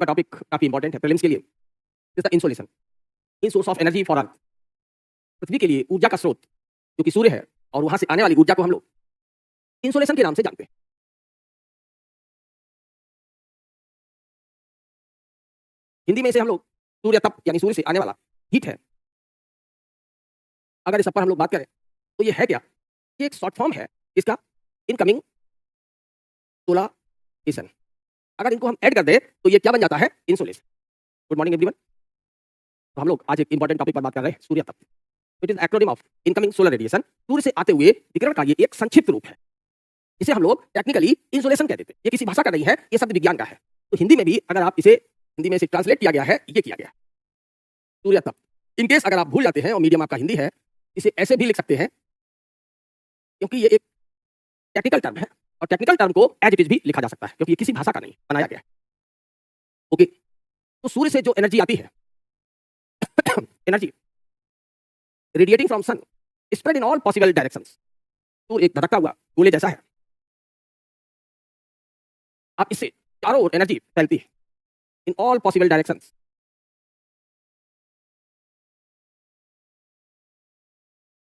का टॉपिक काफी इंपॉर्टेंट है प्रीलिम्स के लिए। Is the insolation in source of energy for earth. पृथ्वी के लिए ऊर्जा का स्रोत जो कि सूर्य है, और वहां से आने वाली ऊर्जा को हम लोग इंसोलेशन के नाम से जानते हैं। हिंदी में इसे हम लोग सूर्य तप यानी सूर्य से आने वाला हीट है। अगर इस सब पर हम लोग बात करें तो ये है क्या? ये एक शॉर्ट फॉर्म है इसका, इनकमिंग सोलारेशन। अगर इनको हम ऐड कर दे तो ये क्या बन जाता है? इंसोलेशन। Good morning everyone. तो हम लोग आज एक इंपॉर्टेंट टॉपिक पर बात कर रहे हैं, सूर्य तप। It is acronym of incoming solar radiation. सूर्य से आते हुए विकिरण का ये एक संक्षिप्त रूप है। इसे हम लोग टेक्निकली इंसोलेशन कहते थे। ये किसी भाषा का नहीं है, ये शब्द विज्ञान का है। तो हिंदी में भी अगर आप इसे हिंदी में इसे ट्रांसलेट किया गया है, ये किया गया है सूर्य तप। इनकेस अगर आप भूल जाते हैं और मीडियम आपका हिंदी है, इसे ऐसे भी लिख सकते हैं, क्योंकि ये एक टेक्निकल टर्म है और टेक्निकल टर्म को एज इट इज भी लिखा जा सकता है, क्योंकि ये किसी भाषा का नहीं बनाया गया है। ओके, तो सूर्य से जो एनर्जी आती है energy radiating from sun spread in all possible directions. सूर्य एक धड़कता हुआ गोले जैसा है। आप इससे चारों ओर एनर्जी फैलती है इन ऑल पॉसिबल डायरेक्शंस।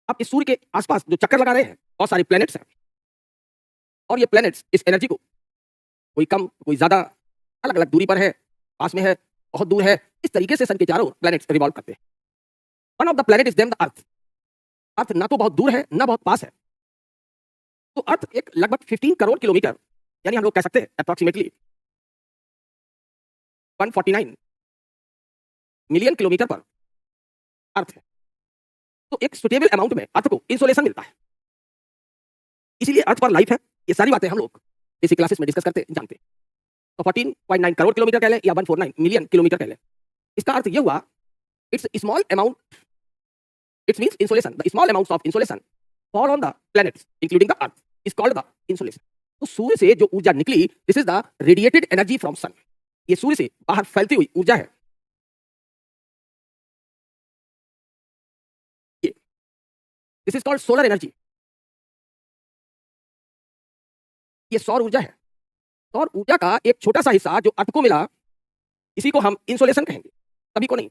आप इस सूर्य के आसपास जो चक्कर लगा रहे हैं, बहुत सारे प्लैनेट्स हैं, और ये प्लैनेट्स इस एनर्जी को कोई कम कोई ज्यादा अलग अलग दूरी पर है, पास में है, बहुत दूर है, इस तरीके से सन के चारों प्लैनेट्स रिवॉल्व करते हैं। One of the planet is them the earth. Earth ना तो बहुत दूर है ना बहुत पास है। तो अर्थ एक लगभग 15 करोड़ किलोमीटर, यानी हम लोग कह सकते हैं अप्रोक्सीमेटली 149 मिलियन किलोमीटर पर अर्थ है। तो एक सुटेबल अमाउंट में अर्थ को इंसोलेशन मिलता है, इसीलिए अर्थ पर लाइफ है। ये सारी बातें हम लोग बेसिक क्लासेस में डिस्कस करते जानते हैं। तो 14.9 करोड़ किलोमीटर कह लें या 149 मिलियन किलोमीटर कह लें, इसका अर्थ ये हुआ it's small amount, it means insolation, the small amounts of insolation fall on the planets including the earth is called the insolation. तो सूर्य से जो ऊर्जा निकली, this is the radiated energy from sun. ये सूर्य से बाहर फैलती हुई ऊर्जा है। ये this is called solar energy. ये सौर ऊर्जा है। सौर ऊर्जा का एक छोटा सा हिस्सा जो अर्थ को मिला, इसी को हम इंसोलेशन कहेंगे, सभी को नहीं।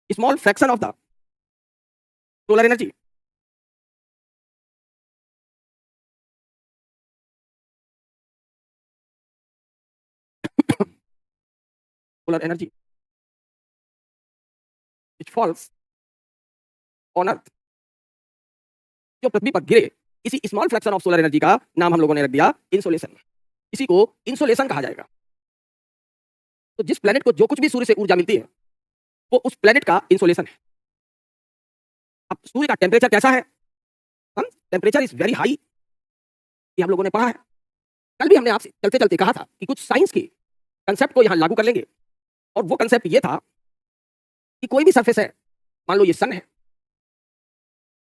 Small fraction of the solar energy solar energy which falls on अर्थ, जो पृथ्वी पर गिरे, इसी small fraction of solar energy का नाम हम लोगों ने रख दिया इंसोलेशन। इसी को इंसोलेशन कहा जाएगा। तो जिस प्लेनेट को जो कुछ भी सूर्य से ऊर्जा मिलती है, वो उस प्लेनेट का इंसोलेशन है। अब सूर्य का टेम्परेचर कैसा है? टेम्परेचर इज वेरी हाई, ये हम लोगों ने पढ़ा है। कल भी हमने आपसे चलते चलते कहा था कि कुछ साइंस के कंसेप्ट को यहां लागू कर लेंगे, और वो कंसेप्ट ये था कि कोई भी सरफेस है, मान लो ये सन है,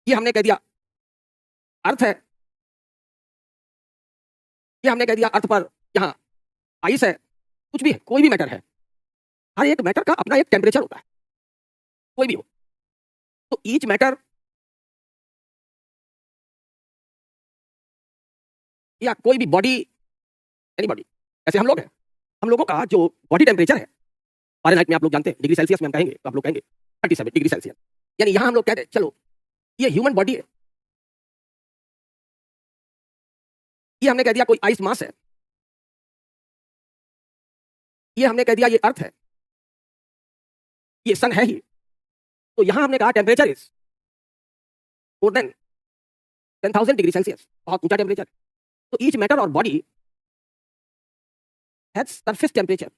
ये हमने कह दिया अर्थ है, ये हमने कह दिया अर्थ पर यहां आइस है, कुछ भी है, कोई भी मैटर है, हर एक मैटर का अपना एक टेम्परेचर होता है, कोई भी हो। तो ईच मैटर या कोई भी बॉडी, एनी बॉडी, ऐसे हम लोग हैं, हम लोगों का जो बॉडी टेम्परेचर है, फारेनहाइट में आप लोग जानते हैं, डिग्री सेल्सियस में हम कहेंगे तो आप लोग कहेंगे 37 डिग्री सेल्सियस। यानी यहां हम लोग कहते हैं चलो ये ह्यूमन बॉडी है, ये हमने कह दिया कोई आइस मास है, ये हमने कह दिया ये अर्थ है, ये सन है ही। तो यहां हमने कहा temperature is more than 10,000 degree Celsius, बहुत ऊंचा टेम्परेचर। तो ईच मैटर और बॉडी हैज सरफेस टेम्परेचर।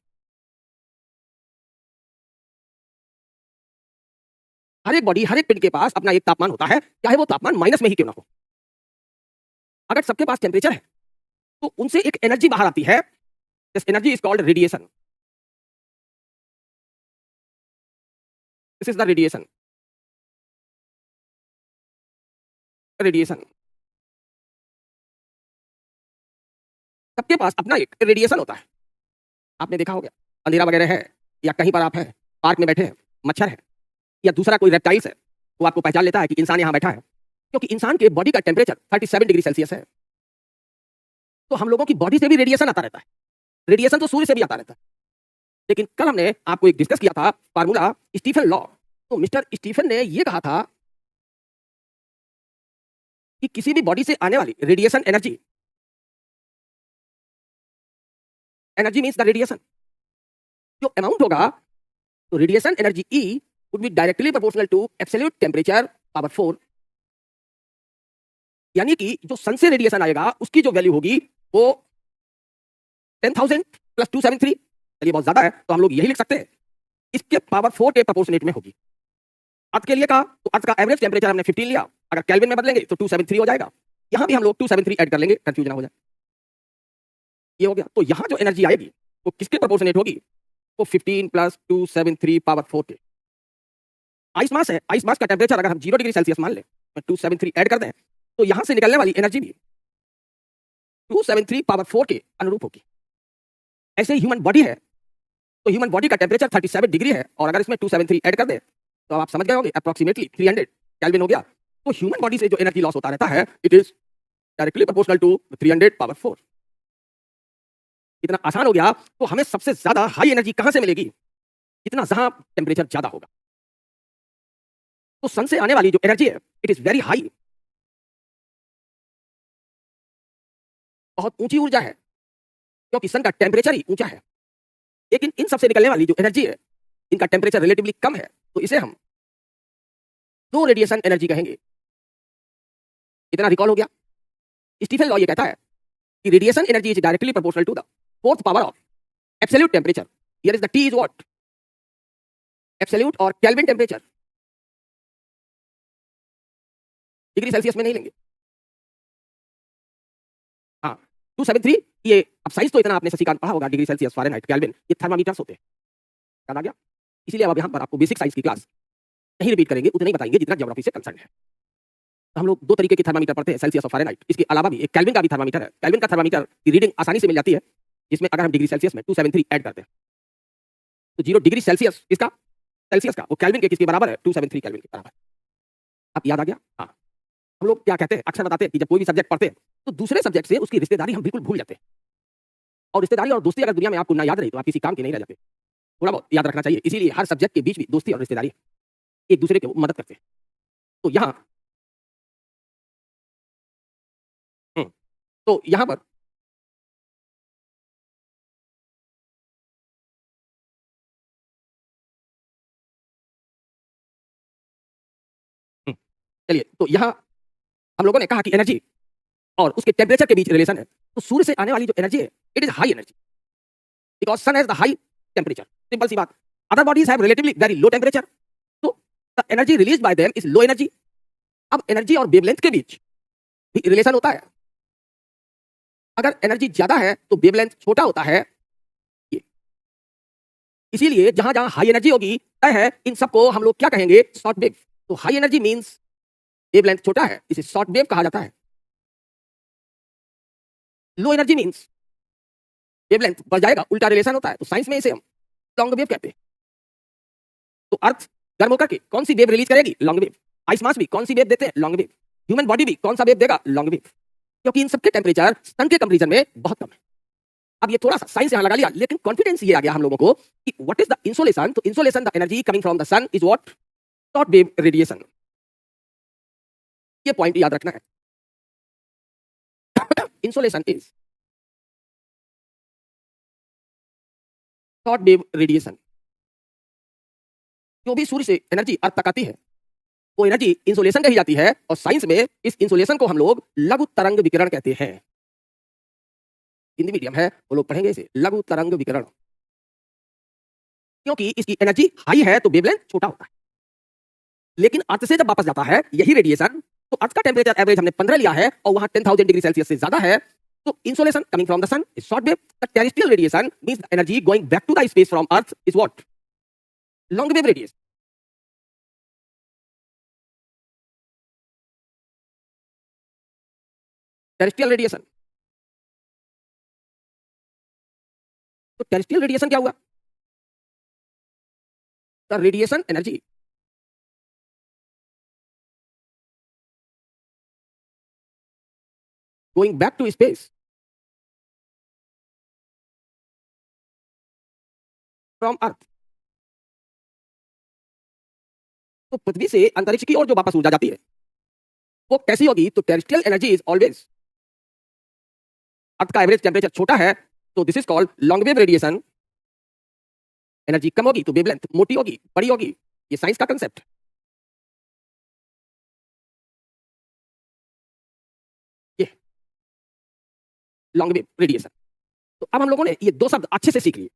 हर एक बॉडी, हर एक पिंड के पास अपना एक तापमान होता है, चाहे वो तापमान माइनस में ही क्यों ना हो। अगर सबके पास टेम्परेचर है तो उनसे एक एनर्जी बाहर आती है, this energy is called radiation. This is the radiation. Radiation, सबके पास अपना एक रेडिएशन होता है। आपने देखा होगा, अंधेरा वगैरह है, या कहीं पर आप हैं, पार्क में बैठे हैं, मच्छर है या दूसरा कोई रेप्टाइल्स है, वो आपको पहचान लेता है कि इंसान यहां बैठा है, क्योंकि इंसान के बॉडी का टेम्परेचर 37 डिग्री सेल्सियस है। तो हम लोगों की बॉडी से भी रेडिएशन आता रहता है। रेडिएशन तो सूर्य से भी आता रहता है। लेकिन कल हमने आपको एक डिस्कस किया था फार्मूला स्टीफन लॉ। तो मिस्टर स्टीफन ने ये कहा था कि किसी भी बॉडी से आने वाली radiation energy, energy means the radiation, जो अमाउंट होगा, तो radiation energy E would be directly proportional to absolute temperature power 4। यानी कि जो सन से रेडिएशन आएगा उसकी जो वैल्यू होगी वो 10,000 प्लस 273, चलिए बहुत ज्यादा है तो हम लोग यही लिख सकते हैं, इसके पावर 4 के प्रोपोर्शनेट में होगी। अर्थ के लिए कहा तो अर्थ का एवरेज टेम्परेचर हमने 15 लिया, अगर केल्विन में बदलेंगे तो 273 हो जाएगा। यहां भी हम लोग 273 ऐड कर लेंगे, कंफ्यूजन हो जाए। ये हो गया। तो यहां जो एनर्जी आएगी वो किसके प्रोपोर्शनेट होगी? वो 15 प्लस 273 पावर 4 के। आइस मास है, आइस मास का टेम्परेचर अगर हम 0 डिग्री सेल्सियस मान ले, 273 ऐड कर दें, तो यहां से निकलने वाली एनर्जी भी 273 पावर 4 के अनुरूप होगी। ऐसे ह्यूमन बॉडी है, तो ह्यूमन बॉडी का टेम्परेचर 37 डिग्री है, और अगर इसमें 273 ऐड कर दे तो आप समझ गए होंगे अप्रोक्सीमेटली 300 केल्विन हो गया। तो ह्यूमन बॉडी से जो एनर्जी लॉस होता रहता है it is directly proportional to 300 power 4। इतना आसान हो गया। तो हमें सबसे ज्यादा हाई एनर्जी कहां से मिलेगी? इतना जहां टेम्परेचर ज्यादा होगा। तो सन से आने वाली जो एनर्जी है इट इज वेरी हाई, बहुत ऊंची ऊर्जा है, क्योंकि सन का टेम्परेचर ही ऊंचा है। लेकिन इन सबसे निकलने वाली जो एनर्जी है इनका टेम्परेचर रिलेटिवली कम है, तो इसे हम लो रेडिएशन एनर्जी कहेंगे। इतना रिकॉल हो गया। स्टीफन लॉ ये कहता है कि radiation energy is directly proportional to the fourth power of absolute temperature. Here is the T is what? Absolute और केल्विन टेम्परेचर। डिग्री सेल्सियस में नहीं लेंगे। हाँ, 273 ये, अब साइंस तो इतना आपने शशिकांत पढ़ा होगा, डिग्री सेल्सियस, फारेनहाइट, केल्विन, ये थर्मामीटर्स होते हैं। याद आ गया? इसीलिए अब यहाँ पर आपको बेसिक साइंस की क्लास नहीं रिपीट करेंगे, उतने ही बताएंगे जितना ज्योग्राफी से कंसर्न है। तो हम लोग दो तरीके के थर्मामीटर पढ़ते हैं, सेल्सियस और फारेनहाइट। इसके अलावा भी एक केल्विन का भी थर्मामीटर है। केल्विन का थर्मामीटर की रीडिंग आसानी से मिल जाती है, जिसमें अगर हम डिग्री सेल्सियस में 273 ऐड करते हैं तो 0 डिग्री सेल्सियस किसका? सेल्सियस का, वो केल्विन के किसके बराबर है? 273 केल्विन के बराबर। अब याद आ गया? हाँ। हम लोग क्या कहते हैं, अक्सर बताते हैं कि जब कोई भी सब्जेक्ट पढ़ते हैं तो दूसरे सब्जेक्ट से उसकी रिश्तेदारी हम बिल्कुल भूल जाते हैं। और रिश्तेदारी और दोस्ती अगर दुनिया में आपको ना याद रही तो आप किसी काम के नहीं रह जाते। थोड़ा बहुत याद रखना चाहिए। इसीलिए हर सब्जेक्ट के बीच भी दोस्ती और रिश्तेदारी एक दूसरे की मदद करते हैं। तो यहाँ तो यहाँ पर चलिए, तो यहाँ हम लोगों ने कहा कि एनर्जी और उसके टेम्परेचर के बीच रिलेशन है। तो सूर्य से आने वाली जो एनर्जी है it is high energy, because sun has the high temperature. Simple सी बात। Other bodies have relatively very low temperature, तो the energy release by them is low energy. अब एनर्जी और वेवलेंथ के बीच भी रिलेशन होता है। अगर एनर्जी ज्यादा है तो वेवलेंथ छोटा होता है। ये इसीलिए जहां जहां हाई एनर्जी होगी तय है इन सबको हम लोग क्या कहेंगे? Short wave. तो हाई एनर्जी मींस वेवलेंथ छोटा है, इसे शॉर्ट वेव कहा जाता है। लो एनर्जी मींस वेवलेंथ बढ़ जाएगा, उल्टा रिलेशन होता है। तो साइंस में इसे हम लॉन्ग वेव कहते हैं। तो अर्थ गर्म होकर के कौन सी वेव रिलीज करेगी? Long wave. आइस मास भी कौन सी वेव देते हैं? Long wave. ह्यूमन बॉडी भी कौन सा वेव देगा? Long wave. क्योंकि इन सबके टेम्परेचर सन के कंपैरिजन में बहुत कम है। अब ये थोड़ा सा साइंस यहां लगा लिया, लेकिन कॉन्फिडेंस ये आ गया हम लोगों को कि व्हाट इज द इंसोलेशन। तो insolation, the energy coming from the sun is what? Short wave radiation. ये पॉइंट याद रखना है। Insolation is short wave radiation. जो भी सूर्य से एनर्जी अर्थ तक आती है वो एनर्जी इंसोलेशन कही जाती है, और साइंस में इस इंसोलेशन को हम लोग लघु तरंग विकिरण कहते हैं। हिंदी मीडियम है वो लोग पढ़ेंगे इसे लघु तरंग विकिरण। क्योंकि इसकी एनर्जी हाई है तो वेवलेंथ छोटा होता है, लेकिन अर्थ से जब वापस जाता है यही रेडिएशन, तो अर्थ का टेम्परेचर एवरेज हमने 15 लिया है और वहां 10,000 डिग्री सेल्सियस से ज्यादा है। तो insolation coming from the sun is short wave. The terrestrial radiation means the energy going back to the space from earth is what? Long wave radiation. Terrestrial radiation. तो टेरेस्ट्रियल रेडिएशन क्या हुआ? The radiation energy going back to space from earth. तो पृथ्वी से अंतरिक्ष की ओर जो वापस ऊर्जा जाती है वो कैसी होगी? तो terrestrial energy is always, earth का एवरेज टेम्परेचर छोटा है तो this is called long wave radiation. Energy कम होगी तो वेवलेंथ मोटी होगी, बड़ी होगी। ये साइंस का कंसेप्ट। ये लॉन्ग वेव रेडिएशन। तो अब हम लोगों ने ये दो शब्द अच्छे से सीख लिए।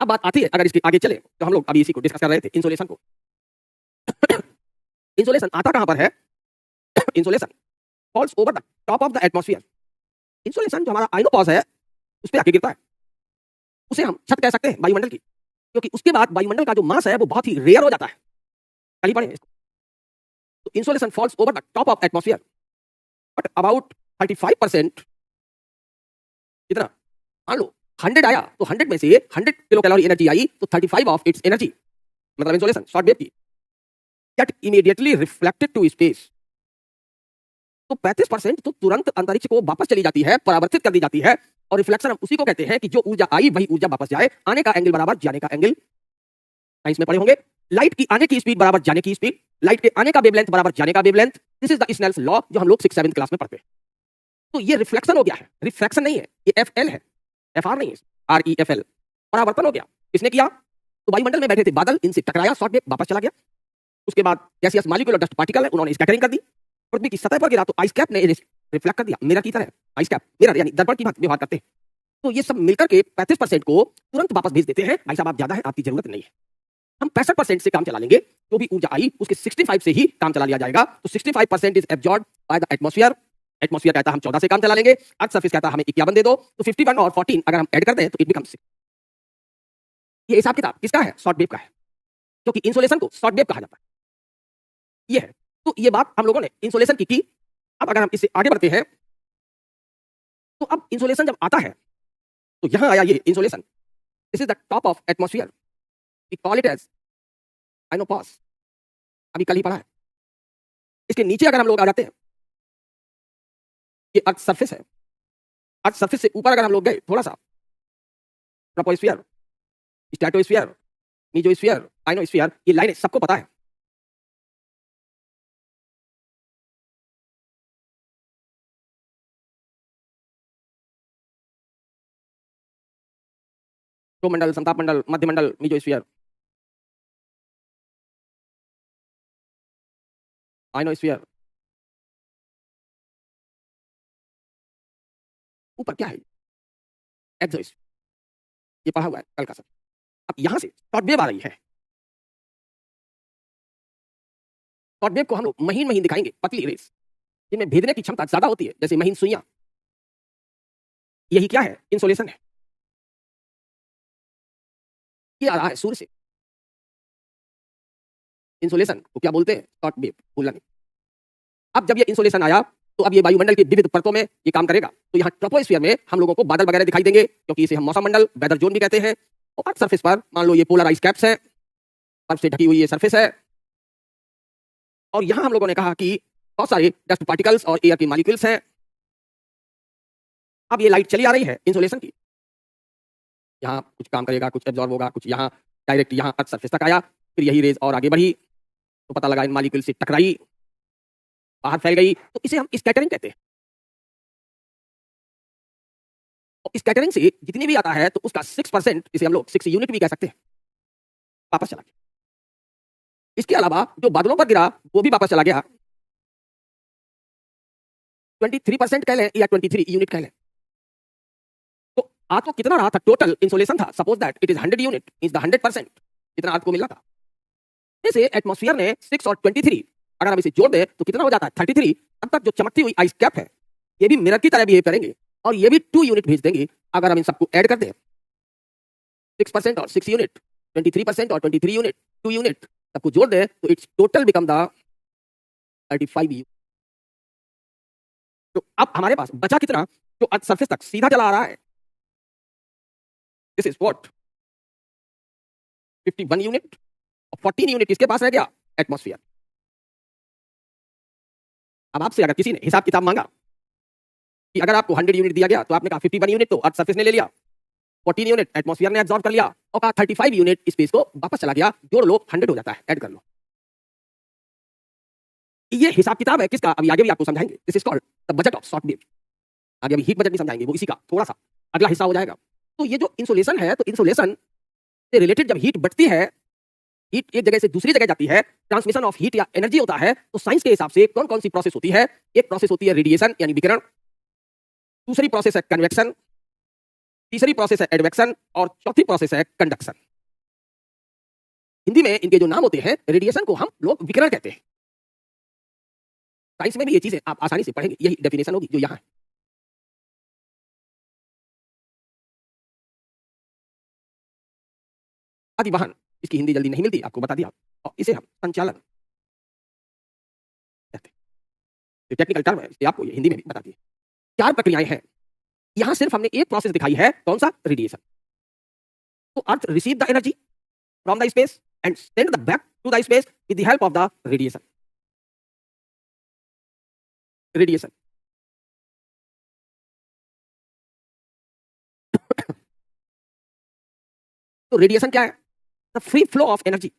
अब बात आती है, अगर इसके आगे चले तो हम लोग अभी इसी को डिस्कस कर रहे थे, इंसोलेशन को। इंसोलेशन आता कहां पर है? Insolation falls over the top of the atmosphere. Insolation जो हमारा आइनोपॉज है उस पर आके गिरता है। उसे हम छत कह सकते हैं वायुमंडल की, क्योंकि उसके बाद वायुमंडल का जो मास है वो बहुत ही रेयर हो जाता है। कल ही पढ़े इसको। तो insolation falls over the top of atmosphere, but about 35%, कितना, मान लो 100 आया तो 100 में से 100 किलो कैलोरी एनर्जी आई तो 35 ऑफ इट्स एनर्जी, मतलब इंसोलेशन शॉर्ट वेव की, get immediately reflected to space. तो 35% तो तुरंत अंतरिक्ष को वापस चली जाती है, परावर्तित कर दी जाती है। और रिफ्लेक्शन हम उसी को कहते हैं कि जो ऊर्जा आई वही ऊर्जा वापस जाए। आने का एंगल बराबर जाने का एंगल, साइंस में पढ़े होंगे। लाइट की आने की स्पीड बराबर जाने की स्पीड, लाइट के आने का वेवलेंथ बराबर जाने का wavelength. This is the Snell's law जो हम लोग 6th-7th क्लास में पढ़ते हैं। तो ये रिफ्लेक्शन हो गया है, रिफ्रैक्शन नहीं है, ये एफएल है, एफआर नहीं है, REFL। परावर्तन हो गया। किसने किया? तो वायुमंडल में बैठे थे बादल, इनसे टकराया, शॉर्ट वेव वापस चला गया। उसके बाद गैसियस मॉलिक्यूल और डस्ट पार्टिकल है, उन्होंने स्कैटरिंग कर दी, पृथ्वी की सतह पर गिरा तो आइस कैप ने रिफ्लेक्ट कर दिया। मिरर की तरह, आइस कैप मिरर यानी दर्पण की भांति व्यवहार करते हैं। तो ये सब मिलकर के 35% को तुरंत वापस भेज देते हैं। भाई साहब आप ज्यादा है, आपकी जरूरत नहीं है, हम 65% से काम चला लेंगे। जो भी ऊर्जा आई उसके 65 से ही काम चला लिया जाएगा। तो 65% is absorbed by the atmosphere. Atmosphere कहता है हम 14 से काम चला लेंगे, अर्थ सरफेस कहता है हमें 51 दे दो, तो 51 और 14 अगर हम ऐड कर दें तो इट बिकम्स 6। ये हिसाब किताब किसका है? शॉर्ट वेव का है, क्योंकि इंसोलेशन को शॉर्ट वेव कहा जाता है। ये है। तो ये बात हम लोगों ने इंसोलेशन की। अब अगर हम इससे आगे बढ़ते हैं तो अब इंसोलेशन जब आता है तो यहां आया ये insolation, this is the top of atmosphere, we call it as ionopause. अभी कल ही पढ़ा है। इसके नीचे अगर हम लोग आ जाते हैं, ये अर्थ सरफेस है। अर्थ सरफेस से ऊपर अगर हम लोग गए थोड़ा सा, ट्रोपोस्फियर, स्ट्रेटोस्फियर, मीजोस्फियर, आइनोस्फियर, ये लाइनें सबको पता है। मंडल, संताप मंडल, मध्य मंडल, मीजोस्फियर, आइनोस्फियर। ऊपर क्या है? एक्सोस्फियर। ये पढ़ा हुआ है कल का सब। अब यहां से शॉर्ट वेव आ रही है। शॉर्ट वेव को हम लोग महीन महीन दिखाएंगे, पतली रेस, जिनमें भेदने की क्षमता ज्यादा होती है, जैसे महीन सुइयां। यही क्या है? इंसोलेशन है। ये आ रहा है सूर्य से। इंसोलेशन को क्या बोलते हैं? शॉर्ट वेव, भूलना नहीं। अब जब ये इंसोलेशन आया तो अब ये वायुमंडल की विविध परतों में ये काम करेगा। तो यहाँ ट्रोपोस्फियर में हम लोगों को बादल वगैरह दिखाई देंगे, क्योंकि इसे हम मौसम मंडल, वेदर जोन भी कहते हैं। और अर्थ सरफेस पर मान लो ये पोलर आइस कैप्स है, बर्फ से ढकी हुई ये सरफेस है। और यहां हम लोगों ने कहा कि बहुत सारे डस्ट पार्टिकल्स और एयर की मॉलिक्यूल्स हैं। अब ये लाइट चली आ रही है इंसोलेशन की, यहाँ कुछ काम करेगा, कुछ एब्जॉर्ब होगा, कुछ यहाँ डायरेक्ट यहाँ अर्थ सरफेस तक आया, फिर यही रेज और आगे बढ़ी तो पता लगा इन मॉलिक्यूल से टकराई, बाहर फैल गई, तो इसे हम स्कैटरिंग कहते हैं। और स्कैटरिंग से जितनी भी आता है तो उसका 6%, इसे हम लोग 6 यूनिट भी कह सकते हैं, वापस चला गया। इसके अलावा जो बादलों पर गिरा वो भी वापस चला गया। 23% कह लें या 23 यूनिट कह लें। तो आज को कितना रहा था टोटल इंसोलेशन था? Suppose that it is 100 unit, is the 100% जितना आज को मिला था। जैसे एटमॉस्फेयर ने 6 और 23, अगर हम इसे जोड़ दें तो कितना हो जाता है? 33। अब तक जो चमकती हुई आइस कैप है ये भी मिरर की तरह बिहेव करेंगे और ये भी 2 यूनिट भेज देंगे। अगर हम इन सबको ऐड कर दें, 6% और 6 यूनिट, 23% और 23 यूनिट, 2 यूनिट, सबको जोड़ दें तो it's total become the 35 unit. तो अब हमारे पास बचा कितना जो अर्थ सरफेस तक सीधा चला आ रहा है? This is what 51 unit. और 14 यूनिट किसके पास रह गया? एटमॉस्फेयर। अब आपसे अगर किसी ने हिसाब किताब मांगा कि अगर आपको 100 यूनिट दिया गया तो आपने कहा 51 यूनिट तो अर्थ सरफेस ने ले लिया, 14 यूनिट एटमॉस्फेयर ने एब्जॉर्ब कर लिया और कहा 35 यूनिट स्पेस को वापस चला गया, जोड़ लो 100 हो जाता है, ऐड कर लो। ये हिसाब किताब है किसका, अभी आगे भी आपको समझाएंगे। This is called the budget of short wave. आगे अभी हीट बजट भी समझाएंगे, वो इसी का थोड़ा सा अगला हिस्सा हो जाएगा। तो ये जो इंसुलेशन है, तो इंसुलेशन से रिलेटेड जब हीट बढ़ती है, हीट एक जगह से दूसरी जगह जाती है, ट्रांसमिशन ऑफ हीट या एनर्जी होता है, तो साइंस के हिसाब से कौन कौन सी प्रोसेस होती है? एक प्रोसेस होती है रेडिएशन यानी विकिरण, दूसरी प्रोसेस है कन्वेक्शन, तीसरी प्रोसेस है एडवेक्शन और चौथी प्रोसेस है कंडक्शन। हिंदी में इनके जो नाम होते हैं, रेडिएशन को हम लोग विकिरण कहते हैं। साइंस में भी ये चीजें आप आसानी से पढ़ेंगे, यही डेफिनेशन होगी जो यहां है। अधिवहन, इसकी हिंदी जल्दी नहीं मिलती, आपको बता दिया, और इसे हम संचालन कहते हैं। टेक्निकल टर्म है, इसलिए आपको ये हिंदी में भी बता दिए। 4 प्रक्रियाएं हैं, यहां सिर्फ हमने एक प्रोसेस दिखाई है, कौन सा? रेडिएशन। तो earth receive the energy from the space and send the back to the space with the help of the radiation. Radiation तो रेडिएशन क्या है? The free flow of energy.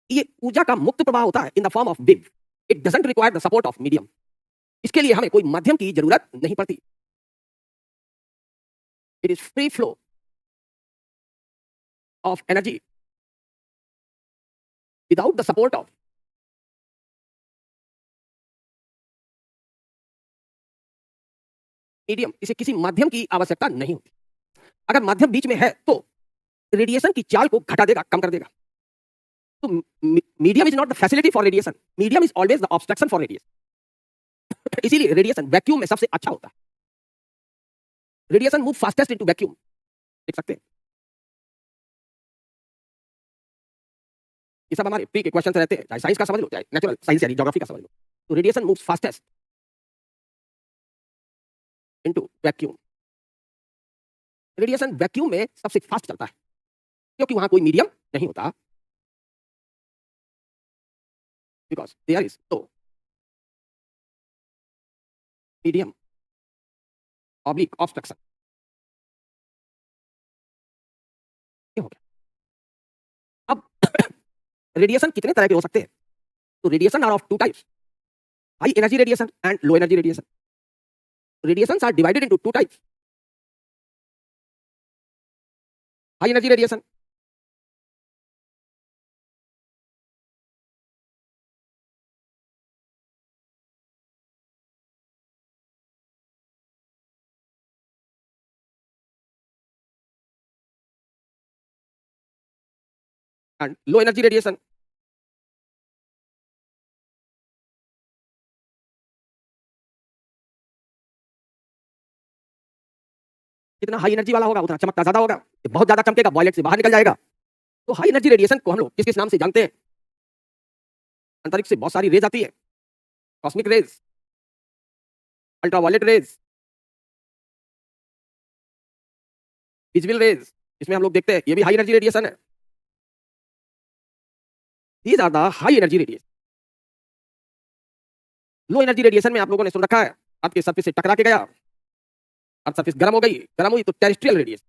ये ऊर्जा का मुक्त प्रवाह होता है in the form of wave. It doesn't require the support of medium. इसके लिए हमें कोई माध्यम की जरूरत नहीं पड़ती। It is free flow of energy without the support of medium. इसे किसी माध्यम की आवश्यकता नहीं होती। अगर माध्यम बीच में है तो रेडिएशन की चाल को घटा देगा, कम कर देगा। तो medium is not the facility for radiation, medium is always the obstruction for radiation. इसीलिए रेडिएशन वैक्यूम में सबसे अच्छा होता है। Radiation move fastest into vacuum, देख सकते हैं। ये सब हमारे प्री के क्वेश्चन रहते हैं, चाहे साइंस का समझ लो, चाहे नेचुरल साइंस यानी ज्योग्राफी का समझ लो। तो radiation moves fastest into vacuum. Radiation vacuum में सबसे फास्ट चलता है क्योंकि वहां कोई मीडियम नहीं होता, because there is no medium oblique obstruction. ये हो गया। अब रेडिएशन कितने तरह के हो सकते हैं? तो radiation are of 2 types, high energy radiation and low energy radiation. Radiations are divided into 2 types, high energy radiation and low energy radiation। जितना हाई एनर्जी वाला होगा उतना चमकता ज्यादा होगा, बहुत ज्यादा चमकेगा, वॉयलेट से बाहर निकल जाएगा। तो हाई एनर्जी रेडिएशन को हम लोग किस किस नाम से जानते हैं? अंतरिक्ष से बहुत सारी रेज आती है, cosmic rays, ultraviolet rays, visible raise, इसमें हम लोग देखते हैं ये भी हाई एनर्जी रेडिएशन है। These are the high energy radiation। Low energy radiation में आप लोगों ने सुन रखा है, अर्थ के सरफेस से टकरा के गया, अर्थ सरफेस गर्म हो गई, गर्म हुई तो टेरेस्ट्रियल रेडिएशन।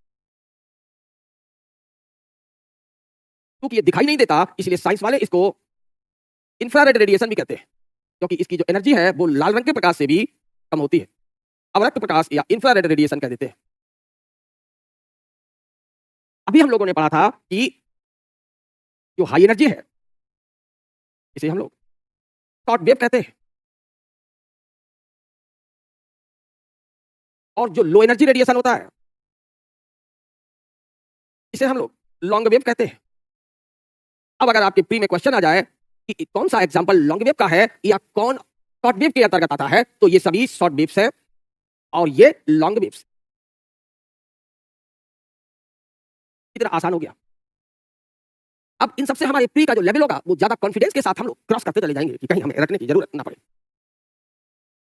क्योंकि ये दिखाई नहीं देता इसलिए साइंस वाले इसको इंफ्रारेड रेडिएशन भी कहते हैं, क्योंकि इसकी जो एनर्जी है वो लाल रंग के प्रकाश से भी कम होती है। अवरक्त प्रकाश या इंफ्रारेड रेडिएशन कह देते हैं। अभी हम लोगों ने पढ़ा था कि जो हाई एनर्जी है इसे हम लोग शॉर्ट वेव कहते हैं, और जो लो एनर्जी रेडिएशन होता है इसे हम लोग लॉन्ग वेव कहते हैं। अब अगर आपके प्री में क्वेश्चन आ जाए कि कौन सा एग्जांपल लॉन्ग वेव का है या कौन शॉर्ट वेव के अंतर्गत आता है, तो ये सभी शॉर्ट वेव्स हैं और ये लॉन्ग वेव्स। इतना आसान हो गया। अब इन सबसे हमारे प्री का जो लेवल होगा वो ज्यादा कॉन्फिडेंस के साथ हम लोग क्रॉस करते चले जाएंगे कि कहीं हमें रखने की जरूरत ना पड़े।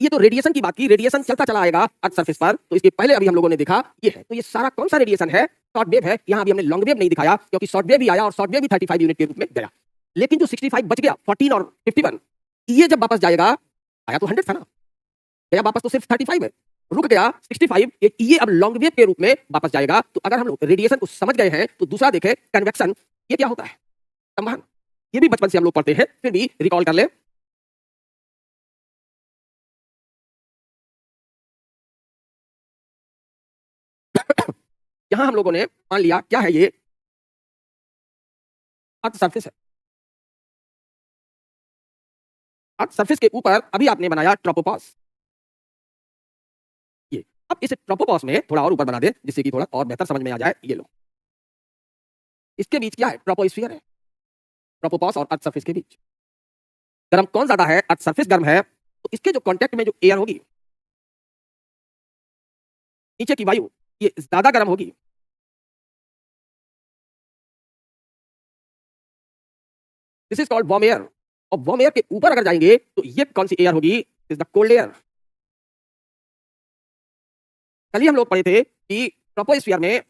ये तो रेडिएशन की बात की, रेडिएशन चलता चला आएगा अर्थ सरफेस पर, तो इसके पहले अभी हम लोगों ने देखा ये है। तो ये सारा कौन सा रेडिएशन है? शॉर्ट वेव है। यहां अभी हमने लॉन्ग वेव नहीं दिखाया क्योंकि शॉर्ट वेव भी आया और शॉर्ट वेव भी 35 यूनिट के रूप में गया, लेकिन जो 65 बच गया, 14 और 51, ये जब वापस जाएगा, आया तो 100 था ना, गया वापस तो सिर्फ 35 है। रुक गया 65, ये अब लॉन्ग वेव के रूप में वापस जाएगा। तो अगर हम लोग रेडिएशन को समझ गए हैं तो दूसरा देखें कन्वेक्शन, ये क्या होता है? संवहन। ये भी बचपन से हम लोग पढ़ते हैं, फिर भी रिकॉल कर ले। यहां हम लोगों ने मान लिया क्या है, ये अर्थ सरफेस है। अर्थ सरफेस के ऊपर अभी आपने बनाया ट्रोपोपॉज। ये अब इस ट्रोपोपॉज में थोड़ा और ऊपर बना दे जिससे कि थोड़ा और बेहतर समझ में आ जाए। ये लो, इसके बीच क्या है? ट्रोपोस्फियर है। ट्रोपोपॉज और अर्थ सरफेस के बीच गर्म कौन ज्यादा है? अर्थ सरफेस गर्म है, तो इसके जो कांटेक्ट में जो एयर होगी, नीचे की वायु, ये ज्यादा गर्म होगी। This is called warm air. और वार्म एयर के ऊपर अगर जाएंगे तो ये कौन सी एयर होगी? Is the cold air. कल ही हम लोग पढ़े थे कि ट्रोपोस्फियर में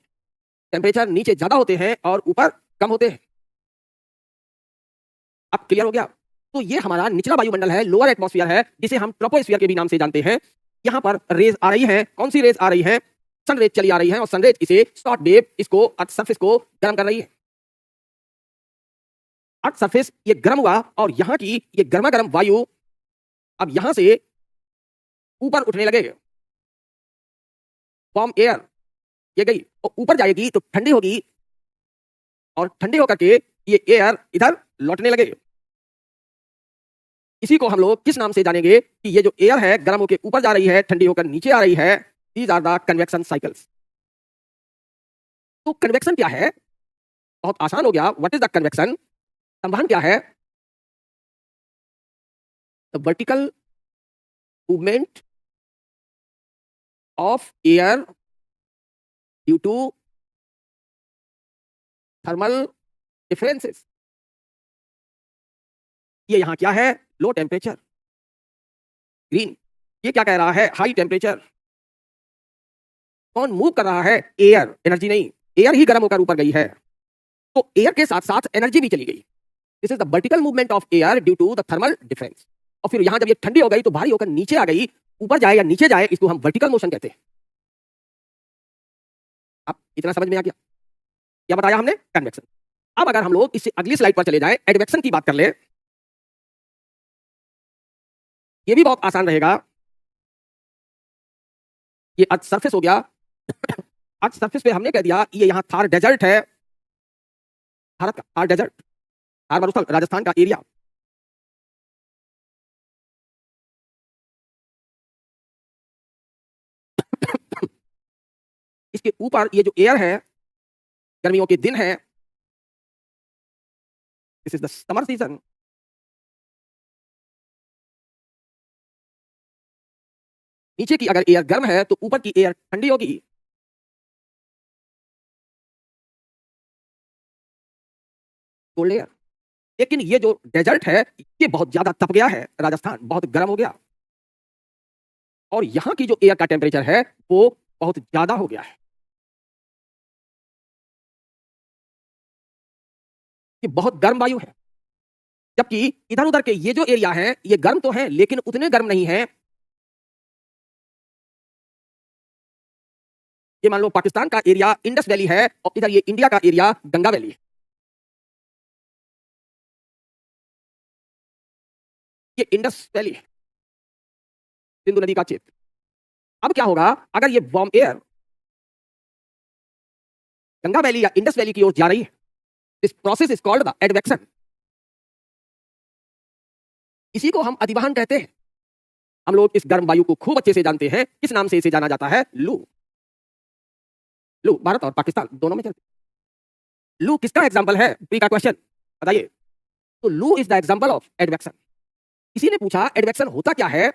टेम्परेचर नीचे ज्यादा होते हैं और ऊपर कम होते हैं। अब क्लियर हो गया? तो ये हमारा निचला वायुमंडल है, लोअर एटमॉस्फेयर है, जिसे हम ट्रोपोस्फियर के भी नाम से जानते हैं। यहां पर रेज आ रही है। कौन सी रेज आ रही है? सनरेज चली आ रही है, और सनरेज इसे शॉर्ट वेव, इसको अर्थ सरफेस को गर्म कर रही है। अर्थ सरफेस ये गर्म हुआ और यहां की ये गर्मा गर्म वायु अब यहां से ऊपर उठने लगे। वार्म एयर ये गई और ऊपर जाएगी तो ठंडी होगी, और ठंडी होकर के ये एयर इधर लौटने लगे। इसी को हम लोग किस नाम से जानेंगे कि ये जो एयर है गर्म होकर ऊपर जा रही है, ठंडी होकर नीचे आ रही है। These are the convection cycles. तो कन्वेक्शन क्या है? बहुत आसान हो गया। What is the convection? संवहन क्या है? The vertical movement of air due to thermal differences. ये यहां क्या है? Low temperature. ग्रीन। ये क्या कह रहा है? High temperature. कौन मूव कर रहा है? एयर, एनर्जी नहीं। एयर ही गर्म होकर ऊपर गई है, तो एयर के साथ साथ एनर्जी भी चली गई। This is the vertical movement of air due to the thermal difference. और फिर यहां जब ये ठंडी हो गई तो भारी होकर नीचे आ गई, ऊपर जाए या नीचे जाए, इसको हम वर्टिकल मोशन कहते हैं। अब इतना समझ में आ गया? क्या बताया हमने? कन्वेक्शन। अब अगर हम लोग इससे अगली स्लाइड पर चले जाएं, एडवेक्शन की बात कर ले, ये भी बहुत आसान रहेगा। ये अर्थ सरफेस हो गया। अर्थ सरफेस पे हमने कह दिया ये यहां थार डेजर्ट है, भारत का थार डेजर्ट, थार मरुस्थल, राजस्थान का एरिया। इसके ऊपर ये जो एयर है, गर्मियों के दिन है, this is the summer season. नीचे की अगर एयर गर्म है तो ऊपर की एयर ठंडी होगी। Cold air. लेकिन ये जो डेजर्ट है ये बहुत ज्यादा तप गया है, राजस्थान बहुत गर्म हो गया, और यहां की जो एयर का टेम्परेचर है वो बहुत ज्यादा हो गया है। ये बहुत गर्म वायु है, जबकि इधर उधर के ये जो एरिया है ये गर्म तो है लेकिन उतने गर्म नहीं है। ये मान लो पाकिस्तान का एरिया इंडस वैली है, और इधर ये इंडिया का एरिया गंगा वैली है। ये इंडस वैली है, सिंधु नदी का क्षेत्र। अब क्या होगा अगर ये वार्म एयर गंगा वैली या इंडस वैली की ओर जा रही है? This process is called the advection. इसी को हम अधिवहन कहते हैं। हम लोग इस गर्म वायु को खूब अच्छे से जानते हैं। किस नाम से इसे जाना जाता है? लू। लू भारत और पाकिस्तान दोनों में चलते। लू किसका एग्जाम्पल है? प्री का क्वेश्चन बताइए। तो लू is the example of advection. इसी ने पूछा एडवेक्शन होता क्या है?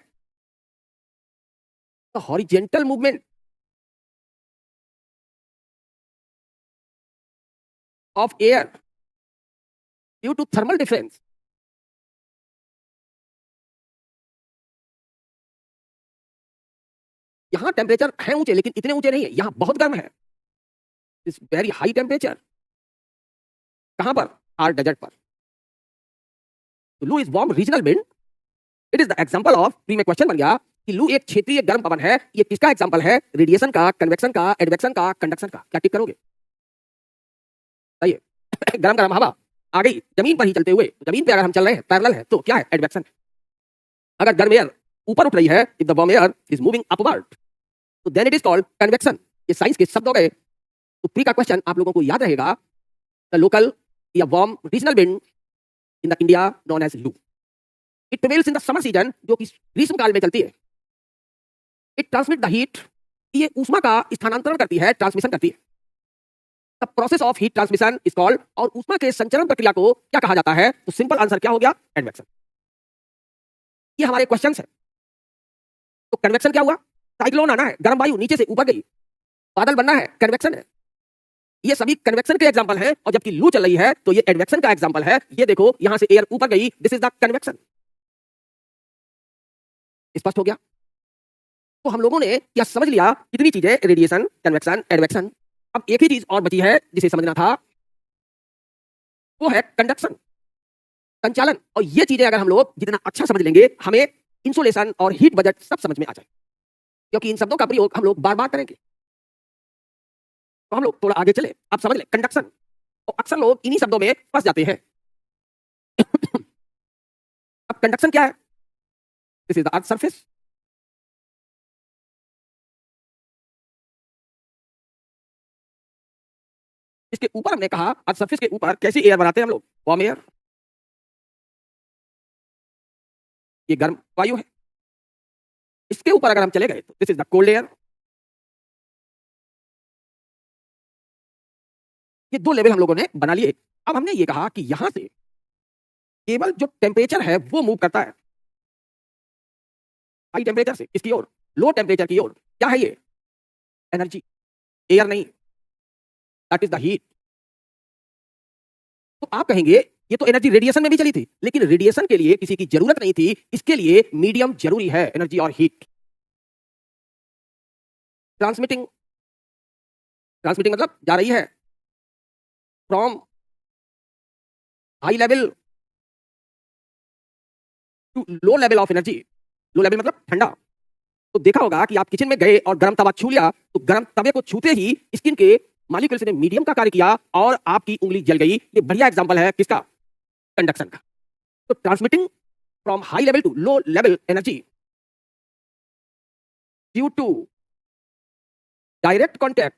The horizontal movement of air due to thermal difference. यहां टेम्परेचर है ऊंचे लेकिन इतने ऊंचे नहीं है, यहां बहुत गर्म है। इस वेरी हाई टेम्परेचर। कहां पर? थार डेजर्ट पर। तो लू is warm regional wind. It is the example of, pre में क्वेश्चन बन गया कि लू एक क्षेत्रीय गर्म पवन है, ये किसका एग्जांपल है? रेडिएशन का, कन्वेक्शन का, एडवेक्शन का, कंडक्शन का। क्या टिक करोगे? सही है। गरम गरम हवा आ गई जमीन पर ही चलते हुए, जमीन पे अगर हम चल रहे हैं, पैरेलल है, तो क्या है? एडवेक्शन। अगर गर्म एयर ऊपर उठ रही है, if the warm air is moving upward, तो then it is called convection. ये साइंस के शब्द हो गए। तो प्री का क्वेश्चन आप लोगों को याद रहेगा, द लोकल या warm regional wind in the India known as loo, it prevails in the summer season, जो कि ग्रीष्म काल में चलती है। इट ट्रांसमिट द हीट, ये ऊष्मा का स्थानांतरण करती है, ट्रांसमिशन करती है। The process of heat transmission is called, और ऊष्मा के संचरण प्रक्रिया को क्या कहा जाता है? तो सिंपल आंसर क्या हो गया? एडवेक्शन। ये हमारे क्वेश्चंस है। तो कन्वेक्शन क्या हुआ? साइक्लोन आना है, गर्म वायु नीचे से ऊपर गई, बादल बनना है, कन्वेक्शन है। ये सभी कन्वेक्शन के एग्जांपल हैं, और जबकि लू चल रही है तो ये एडवेक्शन का एग्जांपल है। ये देखो, यहां से एयर ऊपर गई, दिस इज द कन्वेक्शन। स्पष्ट हो गया? तो हम लोगों ने क्या समझ लिया? कितनी चीजें? Radiation, convection, advection. अब एक ही चीज और बची है जिसे समझना था, वो है कंडक्शन, संचालन। और ये चीजें अगर हम लोग जितना अच्छा समझ लेंगे, हमें इंसुलेशन और हीट बजट सब समझ में आ जाए, क्योंकि इन शब्दों का प्रयोग हम लोग बार बार करेंगे। तो हम लोग थोड़ा आगे चले, आप समझ ले कंडक्शन। और अक्सर लोग इन्हीं शब्दों में फंस जाते हैं। अब कंडक्शन क्या है? This is the earth surface. इसके ऊपर हमने कहा, अर्थ सरफेस के ऊपर कैसी एयर बनाते हैं हम लोग? Warm air. ये गर्म वायु है। इसके ऊपर अगर हम चले गए तो this is the cold air. ये दो लेवल हम लोगों ने बना लिए। अब हमने ये कहा कि यहां से केवल जो टेम्परेचर है वो मूव करता है हाई टेम्परेचर से किसकी ओर? लो टेम्परेचर की ओर। क्या है ये? एनर्जी। एयर नहीं, दैट इज द हीट। तो आप कहेंगे ये तो एनर्जी रेडिएशन में भी चली थी, लेकिन रेडिएशन के लिए किसी की जरूरत नहीं थी, इसके लिए मीडियम जरूरी है, एनर्जी और हीट। ट्रांसमिटिंग, ट्रांसमिटिंग मतलब जा रही है from high level to low level of energy. Low level मतलब ठंडा। तो देखा होगा कि आप किचन में गए और गर्म तवा छू लिया, तो गर्म तवे को छूते ही स्किन के मॉलिक्यूल्स ने मीडियम का कार्य किया और आपकी उंगली जल गई। ये बढ़िया एग्जांपल है किसका? कंडक्शन का। तो transmitting from high level to low level energy due to direct contact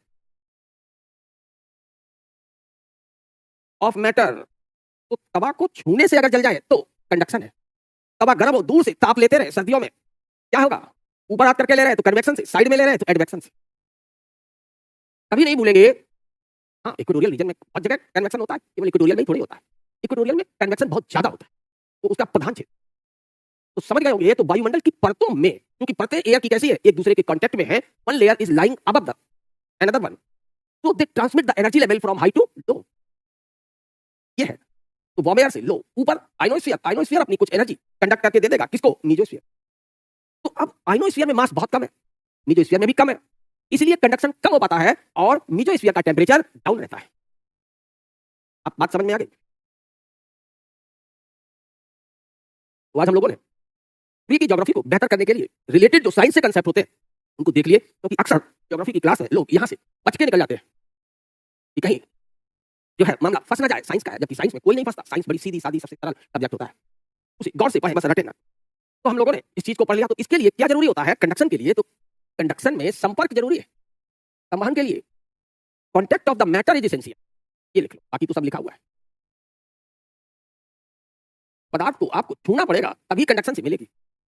of matter. तो तवा को छूने से अगर जल जाए तो कंडक्शन है। तवा गर्म हो, दूर से ताप लेते रहे सर्दियों में, क्या होगा? ऊपर हाथ करके ले रहे हैं तो कन्वेक्शन से, साइड में ले रहे हैं तो एडवेक्शन से। कभी नहीं भूलेंगे। हाँ, इक्वेटोरियल रीजन में बहुत जगह कन्वेक्शन होता है, केवल इक्वेटोरियल में ही थोड़ी होता है। इक्वेटोरियल में कन्वेक्शन बहुत ज्यादा होता है, तो उसका प्रधान क्षेत्र। तो समझ गए होंगे। तो वायुमंडल की परतों में, क्योंकि परतें एयर की कैसी है? एक दूसरे के कांटेक्ट में है, one layer is lying above the another one, तो they transmit the energy level from high to low. ये है। तो वार्म एयर से लो, ऊपर आइनोस्फीयर, आइनोस्फीयर अपनी कुछ एनर्जी कंडक्ट करके दे देगा किसको? मीजोस्फीयर। तो अब आइनोस्फीयर में मास बहुत कम है, मीजोस्फीयर में भी कम है, इसलिए कंडक्शन कम हो पाता है और मीजोस्फीयर का टेम्परेचर डाउन रहता है। अब बात समझ में आ गई? तो आज हम लोगों ने प्री की ज्योग्राफी को बेहतर करने के लिए रिलेटेड जो साइंस से कंसेप्ट होते हैं उनको देख लिए, क्योंकि अक्सर ज्योग्राफी की क्लास में लोग यहाँ से बच के निकल जाते हैं कि कहीं जो है मामला फंस ना जाए साइंस का है, जबकि साइंस में कोई नहीं फंसता। साइंस बड़ी सीधी सादी सबसे सरल सब्जेक्ट होता है, उसे गौर से पढ़े, बस रटे ना। तो हम लोगों ने इस चीज को पढ़ लिया। तो इसके लिए क्या जरूरी होता है कंडक्शन के लिए? तो कंडक्शन में संपर्क जरूरी है। संवहन के लिए contact of the matter is essential. ये लिख लो, बाकी तो सब लिखा हुआ है। पदार्थ को आपको छूना पड़ेगा तभी कंडक्शन से मिलेगी।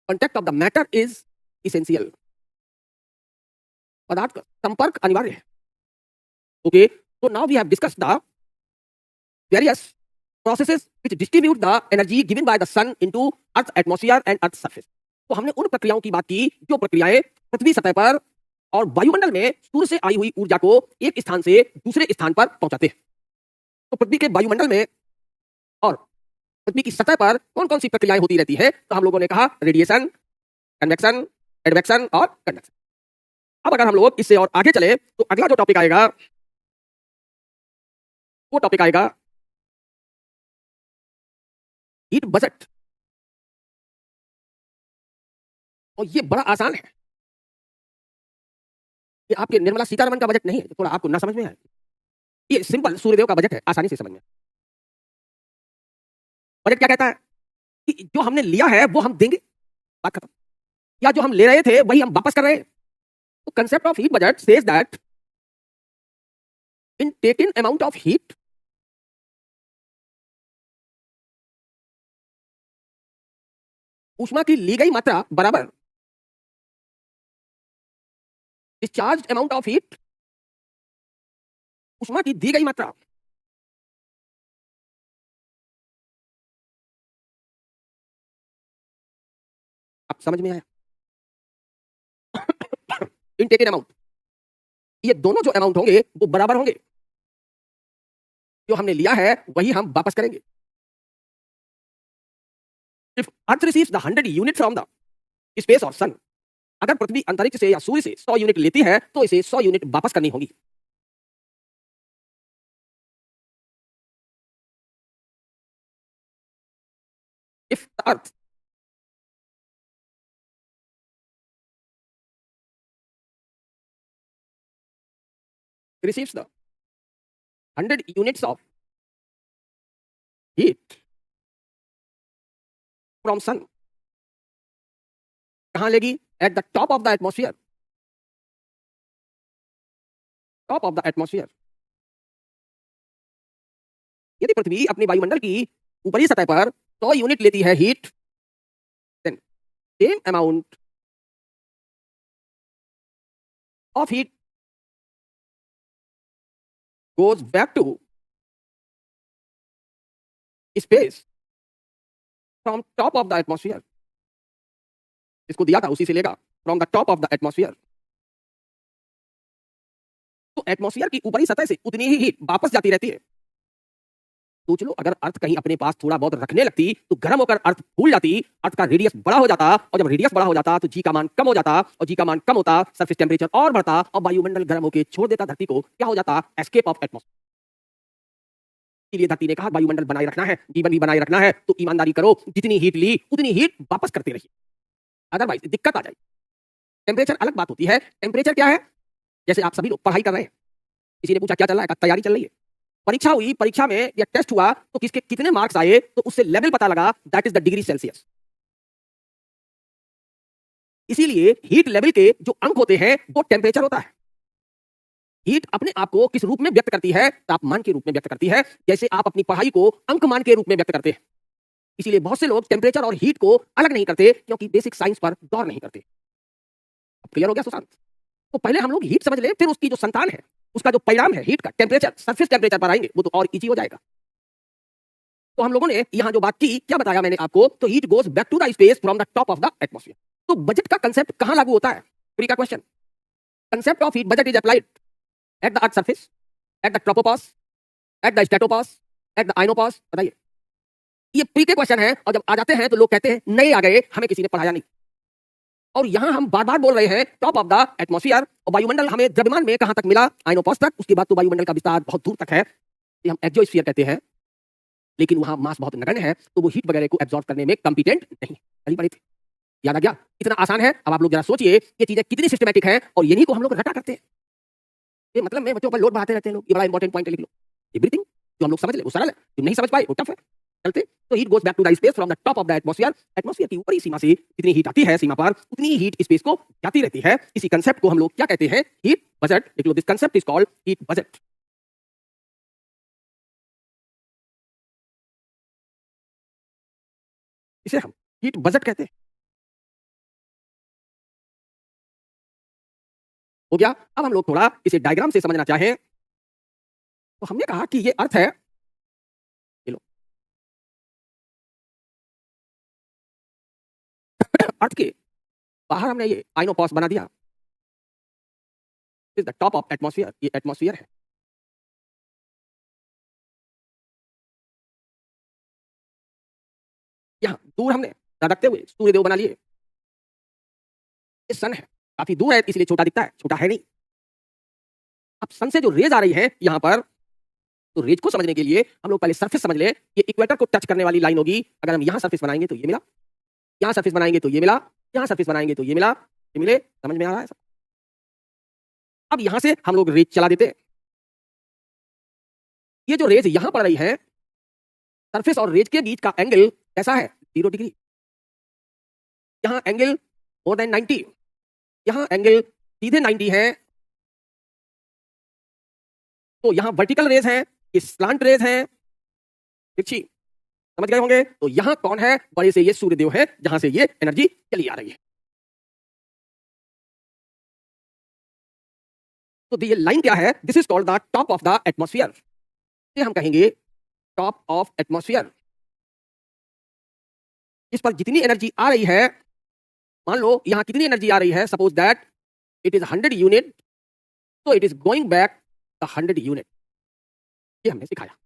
Contact of the matter is essential. पदार्थ का संपर्क अनिवार्य है। ओके, तो now we have discussed the various processes which distribute the energy given by the sun into Earth's atmosphere and Earth's surface। तो हमने उन प्रक्रियाओं की बात की जो प्रक्रियाएं पृथ्वी सतह पर और वायुमंडल में सूर्य से आई हुई ऊर्जा को एक स्थान से दूसरे स्थान पर पहुंचाते हैं। तो पृथ्वी के वायुमंडल में और पृथ्वी की सतह पर कौन कौन सी प्रक्रियाएं होती रहती है? तो हम लोगों ने कहा रेडिएशन, कन्वेक्शन, एडवेक्शन और कंडक्शन। अब अगर हम लोग इससे और आगे चले तो अगला जो टॉपिक आएगा वो टॉपिक आएगा हीट बजट। और ये बड़ा आसान है। ये आपके निर्मला सीतारमण का बजट नहीं है, थोड़ा आपको ना समझ में आए। ये सिंपल सूर्यदेव का बजट है, आसानी से समझ में। बजट क्या कहता है कि जो हमने लिया है वो हम देंगे, बात खत्म। या जो हम ले रहे थे वही हम वापस कर रहे हैं। तो concept of heat budget says that in taken amount of heat ऊष्मा की ली गई मात्रा बराबर डिस्चार्ज अमाउंट ऑफ हीट ऊष्मा की दी गई मात्रा। अब समझ में आया? इन टेकन अमाउंट, ये दोनों जो अमाउंट होंगे वो बराबर होंगे। जो हमने लिया है वही हम वापस करेंगे। If earth receives the 100 unit from the space और सन, अगर पृथ्वी अंतरिक्ष से या सूर्य से 100 यूनिट लेती है तो इसे 100 यूनिट वापस करनी होगी। If the earth receives the 100 units of heat from sun, कहां लेगी? At the top of the atmosphere, top of the atmosphere. यदि पृथ्वी अपनी वायुमंडल की ऊपरी सतह पर 100 यूनिट लेती है heat, then same amount of heat goes back to space from top of the atmosphere, इसको दिया था उसी से लेगा, from the top of the atmosphere. तो एटमॉस्फेयर की ऊपरी सतह से उतनी ही हीट वापस जाती रहती है। सोच लो, अगर अर्थ कहीं अपने पास थोड़ा बहुत रखने लगती तो गर्म होकर अर्थ फूल जाती, अर्थ का रेडियस बड़ा हो जाता, और जब रेडियस बड़ा हो जाता तो जी का मान कम हो जाता, और जी का मान कम होता सरफेस टेम्परेचर और बढ़ता, और वायुमंडल गर्म होकर छोड़ देता धरती को। क्या हो जाता? Escape of atmosphere. इसलिए धरती ने कहा वायुमंडल बनाए रखना है, जीवन भी बनाए रखना है, तो ईमानदारी करो, जितनी हीट ली उतनी हीट वापस करते रहिए, अदरवाइज दिक्कत आ जाएगी। टेम्परेचर अलग बात होती है। टेम्परेचर क्या है? जैसे आप सभी लोग पढ़ाई कर रहे हैं, किसी ने पूछा क्या चल रहा है, तैयारी चल रही है। परीक्षा हुई, परीक्षा में या टेस्ट हुआ तो किसके कितने मार्क्स आए, तो उससे लेवल पता लगा, that is the degree Celsius. इसीलिए हीट लेवल के जो अंक होते हैं वो टेम्परेचर होता है। हीट अपने आप को किस रूप में व्यक्त करती है? तापमान के रूप में व्यक्त करती है, जैसे आप अपनी पढ़ाई को अंकमान के रूप में व्यक्त करते हैं। इसीलिए बहुत से लोग टेम्परेचर और हीट को अलग नहीं करते, क्योंकि बेसिक साइंस पर गौर नहीं करते। क्लियर हो गया सुशांत? तो पहले हम लोग हीट समझ ले, फिर उसकी जो संतान है, उसका जो परिणाम है हीट का, टेम्परेचर, सरफेस टेम्परेचर पर आएंगे, वो तो और इजी हो जाएगा। तो हम लोगों ने यहां जो बात की, क्या बताया मैंने आपको? तो heat goes back to the space from the top of the atmosphere. तो बजट का कंसेप्ट कहां लागू होता है? फ्री का question. Concept of heat budget is applied at the earth surface, at the tropopause, at the stratopause, at the ionopause. बताइए, ये pre के क्वेश्चन है, और जब आ जाते हैं तो लोग कहते हैं नए आ गए, हमें किसी ने पढ़ाया नहीं। और यहां हम बार बार बोल रहे हैं टॉप ऑफ द एटमॉस्फेयर, और वायुमंडल हमें द्रव्यमान में कहां तक मिला? आइनोपॉज तक। उसके बाद तो वायुमंडल का विस्तार बहुत दूर तक है, ये हम एक्सोस्फीयर कहते हैं, लेकिन वहां मास बहुत नगण्य है, तो वो हीट वगैरह को एब्जॉर्ब करने में कंपिटेंट नहीं। कहीं पढ़े थे, याद आ गया? इतना आसान है। अब आप लोग जरा सोचिए, ये चीजें कितनी सिस्टमैटिक है, और यही को हम लोग रटा करते हैं। ये मतलब मैं बच्चों पर लोड बढ़ाते रहते हैं लोग, ये बड़ा इंपॉर्टेंट पॉइंट है, लिख लो। एवरीथिंग जो हम लोग समझ ले वो सरल है, जो नहीं समझ पाए वो टफ है। चलते, तो heat goes back to the space from the top of the atmosphere. Atmosphere की ऊपरी सीमा से जितनी हीट आती है सीमा पर, उतनी हीट स्पेस को जाती रहती है। इसी कंसेप्ट को हम लोग क्या कहते हैं? Heat budget. लिख लो, this concept is called heat budget. इसे हम हीट बजट कहते हैं। हो गया? अब हम लोग थोड़ा इसे डायग्राम से समझना चाहें, तो हमने कहा कि ये अर्थ है, ये लो अर्थ के बाहर हमने ये आइनोपॉज बना दिया, is the top of atmosphere. ये एटमॉस्फेयर है। यहां दूर हमने रखते हुए सूर्यदेव बना लिए, ये सन है, काफी दूर है इसलिए छोटा दिखता है, छोटा है नहीं। अब सन से जो रेज आ रही है यहां पर, तो रेज को समझने के लिए हम लोग पहले सरफेस समझ ले। ये इक्वेटर को टच करने वाली लाइन होगी। अगर हम यहां सरफेस बनाएंगे तो ये मिला, यहां सरफेस बनाएंगे तो ये मिला, यहां सरफेस बनाएंगे तो ये मिला, ये मिले, समझ में आ रहा है सब? अब यहां से हम लोग रेज चला देते हैं। ये जो रेज यहां पड़ रही है, सरफेस और रेज के बीच का एंगल कैसा है? 0 डिग्री। यहां एंगल मोर देन 90, यहां एंगल सीधे 90 है। तो यहां वर्टिकल रेज है, ये स्लांट रेज है, तिरछी, समझ गए होंगे? तो यहां कौन है? बड़े से ये सूर्यदेव है, जहां से ये एनर्जी चली आ रही है। तो ये लाइन क्या है? This is called the top of the atmosphere. ये हम कहेंगे टॉप ऑफ एटमॉस्फेयर। इस पर जितनी एनर्जी आ रही है, मान लो यहां कितनी एनर्जी आ रही है, suppose that it is 100 unit, तो it is going back the 100 unit. ये हमने सिखाया।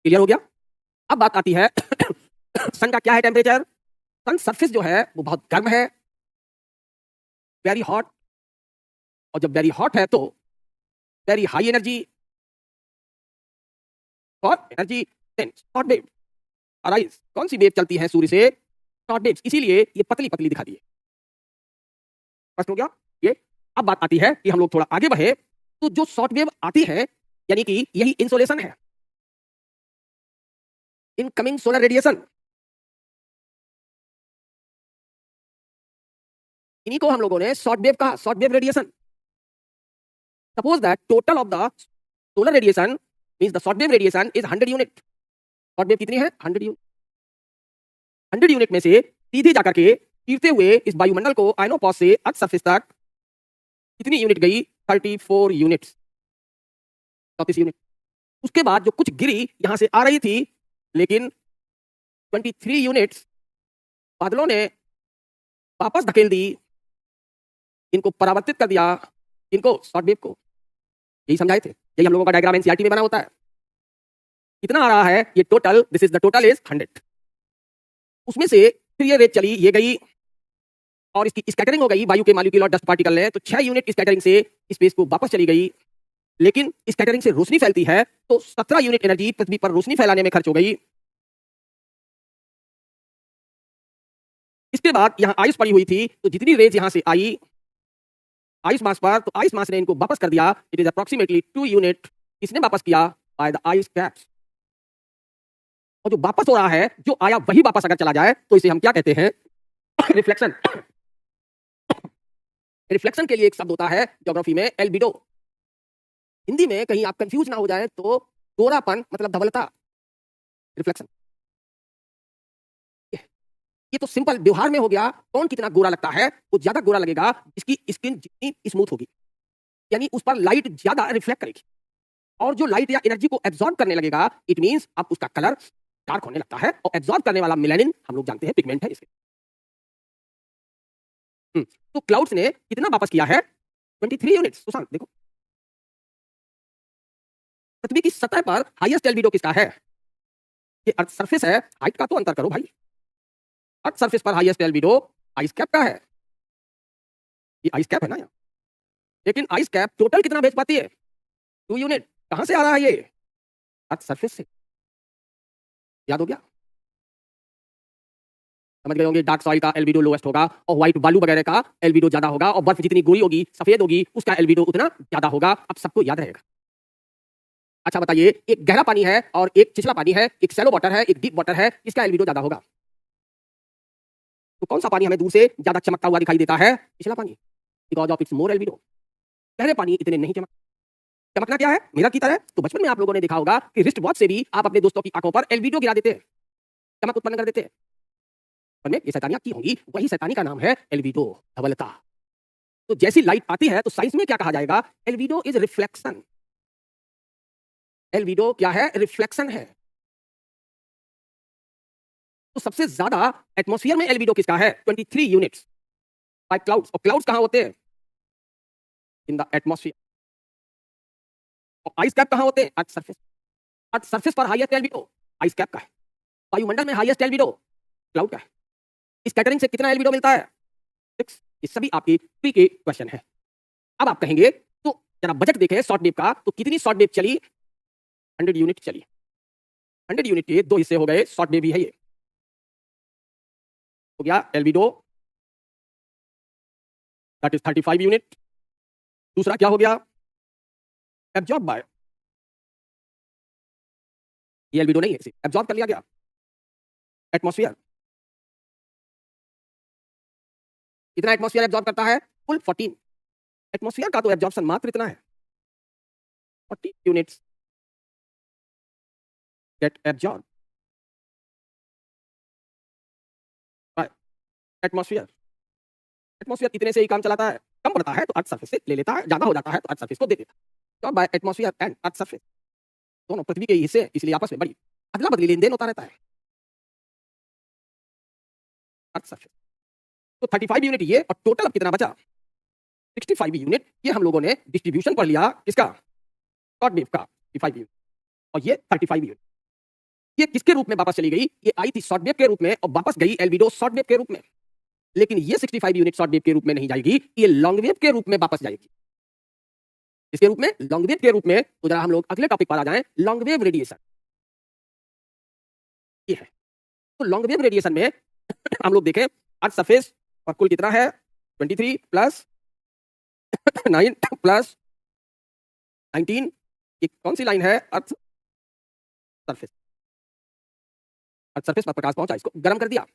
क्लियर हो गया? अब बात आती है सन का क्या है टेम्परेचर? सन सरफेस जो है वो बहुत गर्म है, वेरी हॉट। और जब वेरी हॉट है तो वेरी हाई एनर्जी और एनर्जी शॉर्ट वेव अराइज। कौन सी वेव चलती है सूर्य से? Short waves. इसीलिए ये पतली पतली दिखा दी है। स्पष्ट हो गया ये? अब बात आती है कि हम लोग थोड़ा आगे बढ़े, तो जो शॉर्ट वेव आती है, यानी कि यही इंसोलेशन है, इनकमिंग सोलर रेडिएशन। इन्हीं को हम लोगों ने शॉर्ट वेव कहा, short wave radiation. Suppose that total of the solar radiation means the short wave radiation is 100 unit. Short wave कितनी है? 100 यूनिट। 100 यूनिट में से सीधे जाकर के गिरते हुए इस वायुमंडल को आयनोपॉज से अर्थ सरफेस तक कितनी यूनिट गई? 34 यूनिट्स, 34 यूनिट। उसके बाद जो कुछ गिरी यहां से आ रही थी, लेकिन 23 यूनिट्स बादलों ने वापस धकेल दी, इनको परावर्तित कर दिया, इनको शॉर्ट वेव को। यही समझाए थे, यही हम लोगों का डायग्राम एनसीईआरटी में बना होता है। कितना आ रहा है? ये total, this is the total is 100। उसमें से फिर ये रेत चली, ये गई और इसकी स्कैटरिंग हो गई वायु के मॉलिक्यूल और डस्ट पार्टिकल ने, तो 6 यूनिट स्कैटरिंग से स्पेस को वापस चली गई। लेकिन स्कैटरिंग से रोशनी फैलती है, तो 17 यूनिट एनर्जी पृथ्वी पर रोशनी फैलाने में खर्च हो गई। इसके बाद यहां आइस पड़ी हुई थी, तो जितनी रेज यहां से आई आइस मास पर, तो आइस मास ने इनको वापस कर दिया। It is approximately 2 unit. इसने वापस किया बाय द आइस कैप्स। और जो वापस हो रहा है, जो आया वही वापस अगर चला जाए, तो इसे हम क्या कहते हैं? रिफ्लेक्शन। रिफ्लेक्शन के लिए एक शब्द होता है ज्योग्राफी में, एल्बिडो। हिंदी में कहीं आप कंफ्यूज ना हो जाए तो गोरापन मतलब धवलता, रिफ्लेक्शन। ये तो सिंपल व्यवहार में हो गया। कौन कितना गोरा लगता है? वो ज्यादा गोरा लगेगा जिसकी स्किन जितनी स्मूथ होगी, यानी उस पर लाइट ज्यादा रिफ्लेक्ट करेगी। और जो लाइट या एनर्जी को एब्जॉर्ब करने लगेगा, इट मींस अब उसका कलर डार्क होने लगता है। और एब्जॉर्ब करने वाला मेलानिन हम लोग जानते हैं पिगमेंट है इसके। तो क्लाउड्स ने कितना वापस किया है? 23 यूनिट्स। सुशांत देखो, पृथ्वी की सतह पर हाईएस्ट एल्बिडो किसका है? ये अर्थ सरफेस है, हाइट का तो अंतर करो भाई। अर्थ सरफेस पर हाईएस्ट एल्बिडो आइस कैप का है। ये आइस कैप है ना यहाँ। लेकिन आइस कैप टोटल कितना भेज पाती है? 2 यूनिट। कहां से आ रहा है ये? अर्थ सरफेस से। याद हो गया? समझ गए होंगे। डार्क सॉइल का एल्बिडो लोएस्ट होगा और व्हाइट बालू वगैरह का एल्बिडो ज्यादा होगा, और बर्फ जितनी गोरी होगी, सफेद होगी, उसका एल्बिडो उतना ज्यादा होगा। अब सबको याद रहेगा। अच्छा बताइए, एक गहरा पानी है और एक छिछला पानी है, एक शैलो वाटर है, एक डीप वाटर है, इसका एल्बिडो ज्यादा होगा। तो कौन सा पानी हमें दूर से ज्यादा चमकता हुआ दिखाई देता है? छिछला पानी, because of it's more albedo. गहरे पानी इतने नहीं चमकना क्या है? मिरर की तरह। तो बचपन में आप लोगों ने देखा होगा कि रिस्ट वॉच से भी आप अपने दोस्तों की आंखों पर एल्बिडो गिरा देते हैं, चमक उत्पन्न कर देते हैं। में ये शैतानियां की होंगी, वही शैतानी का नाम है एल्बिडो, धवलता। तो जैसी लाइट आती है, तो साइंस में क्या कहा जाएगा? Albedo is reflection. एल्बिडो क्या है? रिफ्लेक्शन है। तो सबसे ज्यादा एटमॉस्फेयर में एल्बिडो किसका है? 23 यूनिट्स बाय क्लाउड्स। और क्लाउड्स कहां होते हैं? In the atmosphere. और आइस कैप कहां होते हैं? Earth surface. अर्थ सरफेस पर हाईएस्ट एल्बिडो आइस कैप का है। वायुमंडल में हाईएस्ट एल्बिडो क्लाउड का है। स्कैटरिंग से कितना एल्बिडो मिलता है? 6। ये सभी आपके प्री के क्वेश्चन है। अब आप कहेंगे तो जरा बजट देखें शॉर्ट वेव का, तो कितनी शॉर्ट वेव चली? 100 यूनिट चली। 100 यूनिट के 2 हिस्से हो गए, शॉर्ट वेव भी है ये। हो गया एल्बिडो, दैट इज 35 यूनिट। दूसरा क्या हो गया, एब्जॉर्ब बाय, ये एल्बिडो नहीं है, एब्जॉर्ब कर लिया गया एटमॉस्फेयर। कितना एटमॉस्फेयर एब्जॉर्ब करता है, कुल 14। एटमॉस्फेयर का तो एब्जॉर्प्शन मात्र इतना है, 40 units get absorb by atmosphere. Atmosphere इतने से ही काम चलाता है, कम पड़ता है तो अर्थ सरफेस से ले लेता है, ज्यादा हो जाता है तो अर्थ सरफेस को दे देता है। तो by atmosphere and earth surface दोनों पृथ्वी के हिस्से, इसलिए आपस में बड़ी अदला बदली लेन देन होता रहता है अर्थ सरफेस। तो 35 यूनिट ये, और टोटल अब कितना बचा, 65 यूनिट। ये हम लोगों ने डिस्ट्रीब्यूशन पढ़ लिया किसका, शॉर्ट वेव का 65 यूनिट, और ये 35 यूनिट। ये किसके रूप में वापस चली गई, ये आई थी शॉर्ट वेव के रूप में और वापस गई एल्बिडो शॉर्ट वेव के रूप में। लेकिन ये 65 यूनिट शॉर्ट वेव के रूप में नहीं जाएगी, ये लॉन्ग वेव के रूप में वापस जाएगी। इसके रूप में, लॉन्ग वेव के रूप में। तो जरा हम लोग अगले टॉपिक पर आ जाएं, लॉन्ग वेव रेडिएशन। ये है, तो लॉन्ग वेव रेडिएशन में हम लोग देखें अर्थ सरफेस और कुल कितना है 23 प्लस 9 प्लस 19, ये कौन सी लाइन है, अर्थ सरफेस। अर्थ सरफेस पर प्रकाश पहुंचा, इसको गर्म कर दिया,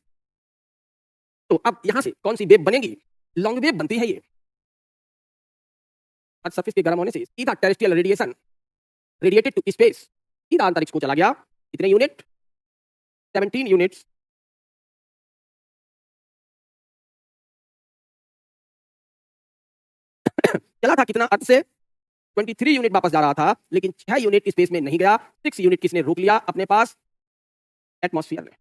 तो अब यहां से कौन सी वेव बनेगी, लॉन्ग वेव बनती है ये। अर्थ सरफेस के गर्म होने से सीधा terrestrial radiation radiated to space, सीधा अंतरिक्ष को चला गया। कितने यूनिट, 17 यूनिट्स। चला था कितना अर्थ से, 23 यूनिट वापस जा रहा था, लेकिन 6 यूनिट स्पेस में नहीं गया, 6 यूनिट किसने रोक लिया अपने पास, एटमॉस्फेयर में।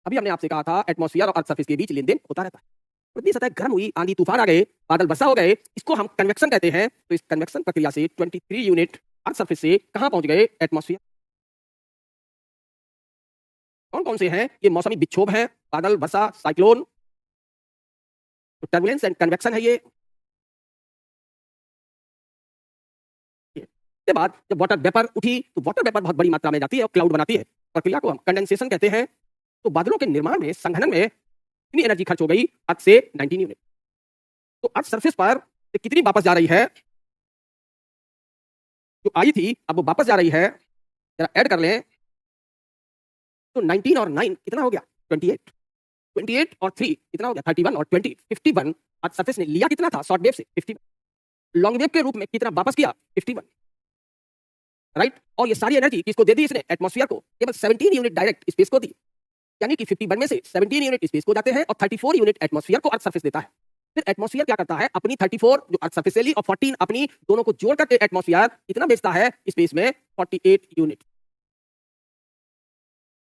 अभी हमने आपसे कहा था एटमॉस्फेयर और अर्थ सरफेस के बीच लेन देन होता रहता है। पृथ्वी सतह गर्म हुई, आंधी तूफान आ गए, बादल वर्षा हो गए, इसको हम कन्वेक्शन कहते हैं। तो इस कन्वेक्शन प्रक्रिया से 23 यूनिट अर्थ सरफेस से कहां पहुंच गए, एटमॉस्फेयर। कौन कौन से हैं, ये मौसमी विक्षोभ है, बादल वर्षा साइक्लोन, तो टर्बुलेंस एंड कन्वेक्शन है ये। के बाद जब वाटर वेपर उठी, तो वाटर वेपर बहुत बड़ी मात्रा में जाती है और क्लाउड बनाती है, प्रक्रिया को हम कंडेंसेशन कहते हैं। तो बादलों के निर्माण में, संघनन में कितनी एनर्जी खर्च हो गई, अर्थ से 19 यूनिट। तो अर्थ सरफेस पर कितनी वापस जा रही है, जो आई थी अब वो वापस जा रही है, जरा ऐड कर लें, तो 19 और 9 कितना हो गया, 28। 28 और 3 कितना हो गया, 31 और 20 51। अर्थ सरफेस ने लिया कितना था शॉर्ट वेव से, 51। लॉन्ग वेव के रूप में कितना वापस किया, 51, राइट। और ये सारी एनर्जी किसको दे दी इसने, एटमॉस्फेयर को। केवल 17 यूनिट डायरेक्ट स्पेस को दी, यानी कि 51 में से 17 यूनिट स्पेस को जाते हैं और 34 यूनिट एटमॉस्फेयर को अर्थ सरफेस देता है। फिर एटमॉस्फेयर क्या करता है, अपनी 34 जो अर्थ सरफेस से ली और 14 अपनी, दोनों को जोड़ करके एटमॉस्फेयर कितना बेचता है स्पेस में, 48 यूनिट।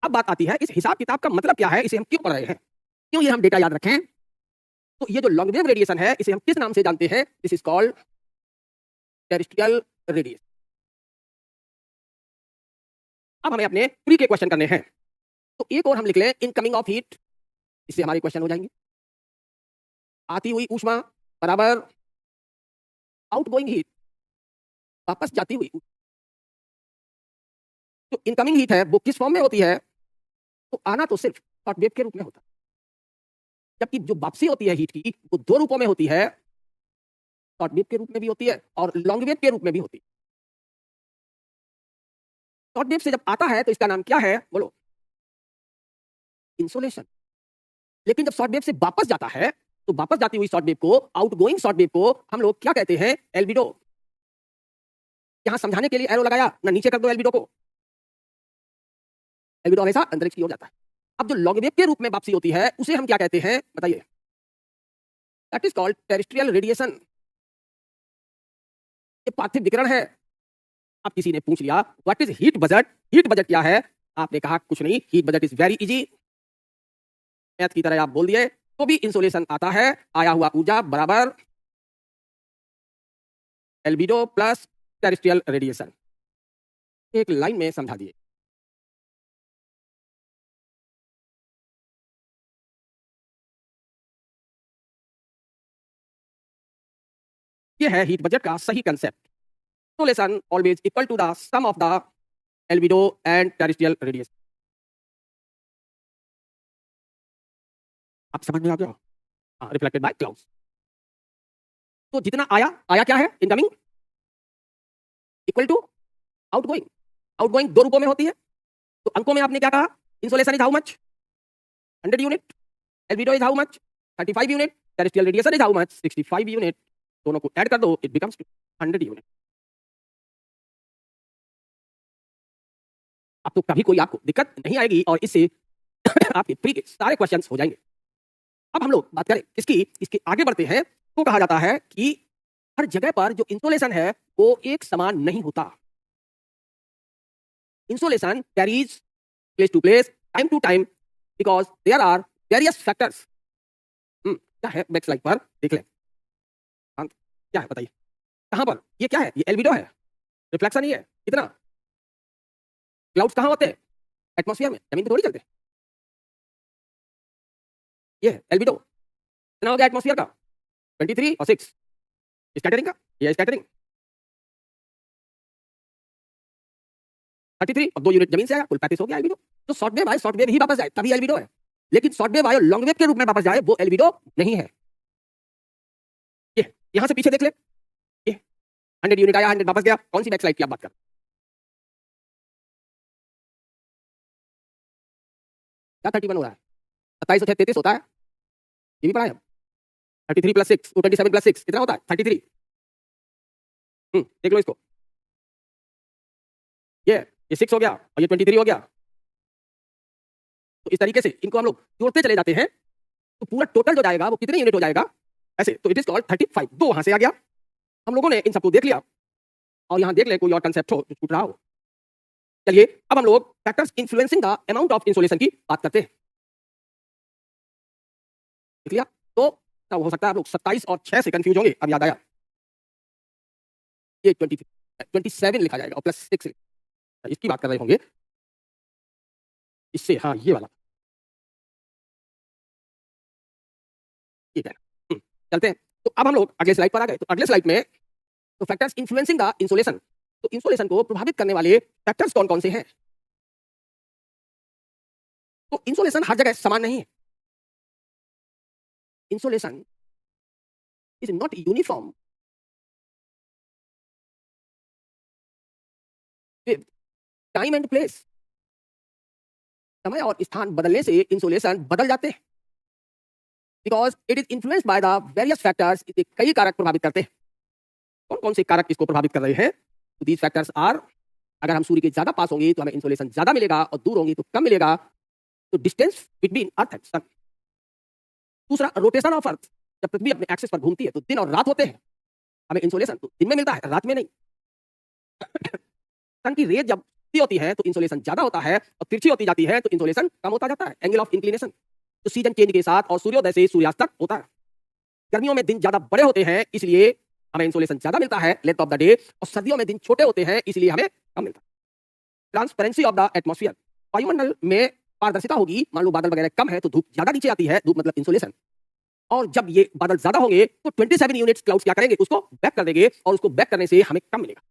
अब बात आती है इस हिसाब किताब का मतलब क्या है, इसे हम क्यों पढ़ रहे हैं, क्यों ये हम डेटा याद रखें। तो ये जो लॉन्ग वेव रेडिएशन है, इसे हम किस नाम से जानते हैं, this is called terrestrial radiation. अब हमें अपने प्री के क्वेश्चन करने हैं, तो एक और हम लिख लें, इनकमिंग ऑफ हीट, इससे हमारे क्वेश्चन हो जाएंगे। आती हुई ऊष्मा बराबर आउटगोइंग हीट, वापस जाती हुई। जो इनकमिंग हीट है वो किस फॉर्म में होती है, तो आना तो सिर्फ शॉर्ट वेव के रूप में होता है, जबकि जो वापसी होती है हीट की वो दो रूपों में होती है, शॉर्ट वेव के रूप में भी होती है और लॉन्ग वेव के रूप में भी होती है। शॉर्ट वेव से जब आता है तो इसका नाम क्या है, बोलो, इंसोलेशन। लेकिन जब शॉर्ट वेव से वापस जाता है, तो वापस जाती हुई शॉर्ट वेव को, आउटगोइंग शॉर्ट वेव को हम लोग क्या कहते हैं, एल्बिडो। यहां समझाने के लिए एरो लगाया ना, नीचे कर दो एल्बिडो को। एल्बिडो हमेशा अंतरिक्ष की ओर जाता है। अब जो लॉन्ग वेव के रूप में वापसी होती है उसे हम क्या कहते हैं, बताइए, that is called terrestrial radiation. ये पार्थिव विकिरण है। अब किसी ने पूछ लिया what is heat budget, heat budget क्या है, आपने कहा कुछ नहीं, heat budget is very easy, math की तरह आप बोल दिए। तो भी इंसोलेशन आता है, आया हुआ ऊर्जा बराबर एल्बिडो प्लस टेरेस्ट्रियल रेडिएशन। एक लाइन में समझा दिए। ये है हीट बजट का सही concept. Insolation always equal to the sum of the albedo and terrestrial radiation. आप समझ में आ गया? हाँ, रिफ्लेक्टेड बाय क्लाउड्स। तो जितना आया, आया क्या है? Incoming equal to outgoing. Outgoing दो रूपों में होती है। तो अंकों में आपने क्या कहा? Insolation is how much? 100 unit. Albedo is how much? 35 unit. Terrestrial radiation is how much? 65 unit. दोनों को ऐड कर दो, इट बिकम्स 100 यूनिट। अब तो कभी कोई आपको दिक्कत नहीं आएगी और इससे आपके प्री के सारे क्वेश्चंस हो जाएंगे। अब हम लोग बात करें इसकी, इसके आगे बढ़ते हैं तो कहा जाता है कि हर जगह पर जो इंसोलेशन है वो एक समान नहीं होता। Insolation carries place to place, time to time, because there are various factors. क्या है बैक स्लाइड पर देख लें। क्या है बताइए? कहां पर ये क्या है? ये एल्बिडो है, रिफ्लेक्शन ही है। कितना? क्लाउड्स कहां होते हैं? एटमॉस्फेयर में, जमीन पे थोड़ी चलते। ये है एल्बिडो। कितना हो गया एटमॉस्फेयर का? 23 और 6। स्कैटरिंग का, ये स्कैटरिंग 33 और 2 यूनिट जमीन से आया, कुल 35 हो गया एल्बिडो। तो शॉर्ट वेव आए, शॉर्ट वेव ही वापस जाए तभी एल्बिडो है। लेकिन शॉर्ट वेव आए लॉन्ग वेव के रूप में वापस जाए, वो एल्बिडो नहीं है। ये यहां से पीछे देख ले, ये 100 यूनिट आया, 100 वापस गया। कौन सी बैक स्लाइड की आप बात कर? क्या 31 हो रहा है? 27 और 33 होता है, ये भी पढ़ा है। 33 प्लस 6 27 प्लस 6 कितना होता है? 33। देख लो इसको, ये 6 हो गया और ये 23 हो गया। तो इस तरीके से इनको हम लोग जोड़ते चले जाते हैं तो पूरा टोटल जो जाएगा वो कितने यूनिट हो जाएगा ऐसे। तो इट इज कॉल्ड 35। दो वहां से आ गया। हम लोगों ने इन सबको देख लिया और यहां देख ले कोई और कंसेप्ट हो जो छूट रहा हो। चलिए अब हम लोग factors influencing the amount of insolation की बात करते हैं। देख लिया? तो तब हो सकता है आप लोग 27 और 6 से कंफ्यूज होंगे। अब याद आया, ये 27 लिखा जाएगा और प्लस 6 इसकी बात कर रहे होंगे इससे। हाँ ये वाला ठीक है। चलते हैं। तो अब हम लोग अगले स्लाइड पर आ गए। तो अगले स्लाइड में तो फैक्टर्स इन्फ्लुएंसिंग द इंसोलेशन। तो इंसोलेशन को प्रभावित करने वाले फैक्टर्स कौन कौन से हैं? तो इंसोलेशन हर जगह समान नहीं है। Insolation is not uniform with time and place. समय और स्थान बदलने से इंसोलेशन बदल जाते हैं। Because it is influenced by the various factors. इसे कई कारक प्रभावित करते हैं। कौन कौन से कारक इसको प्रभावित कर रहे हैं? तो दीज फैक्टर्स आर, अगर हम सूर्य के ज्यादा पास होंगे तो हमें इंसोलेशन ज्यादा मिलेगा और दूर होंगे तो कम मिलेगा। तो डिस्टेंस बिटवीन अर्थ एंड सन। दूसरा, रोटेशन ऑफ अर्थ। जब पृथ्वी अपने एक्सिस पर घूमती है तो दिन और रात होते हैं। हमें इंसोलेशन तो दिन में मिलता है, रात में नहीं। सन की रेज जब सीधी होती है तो इंसोलेशन ज्यादा होता है और तिरछी होती जाती है तो इंसोलेशन कम होता जाता है। एंगल ऑफ इंक्लिनेशन तो सीजन चेंज के साथ और सूर्योदय से सूर्यास्त तक होता है। गर्मियों में दिन ज्यादा बड़े होते हैं इसलिए हमें इंसोलेशन ज्यादा मिलता है, लेंथ ऑफ द डे। और सर्दियों में दिन छोटे होते हैं इसलिए हमें कम मिलता है। Transparency of the atmosphere. वायुमंडल में पारदर्शिता होगी। मान लो बादल वगैरह कम है तो धूप ज्यादा नीचे आती है। धूप मतलब इंसोलेशन। और जब ये बादल ज्यादा होंगे तो 27 यूनिट्स क्लाउड्स क्या करेंगे? उसको बैक कर देंगे और उसको बैक करने से हमें कम मिलेगा।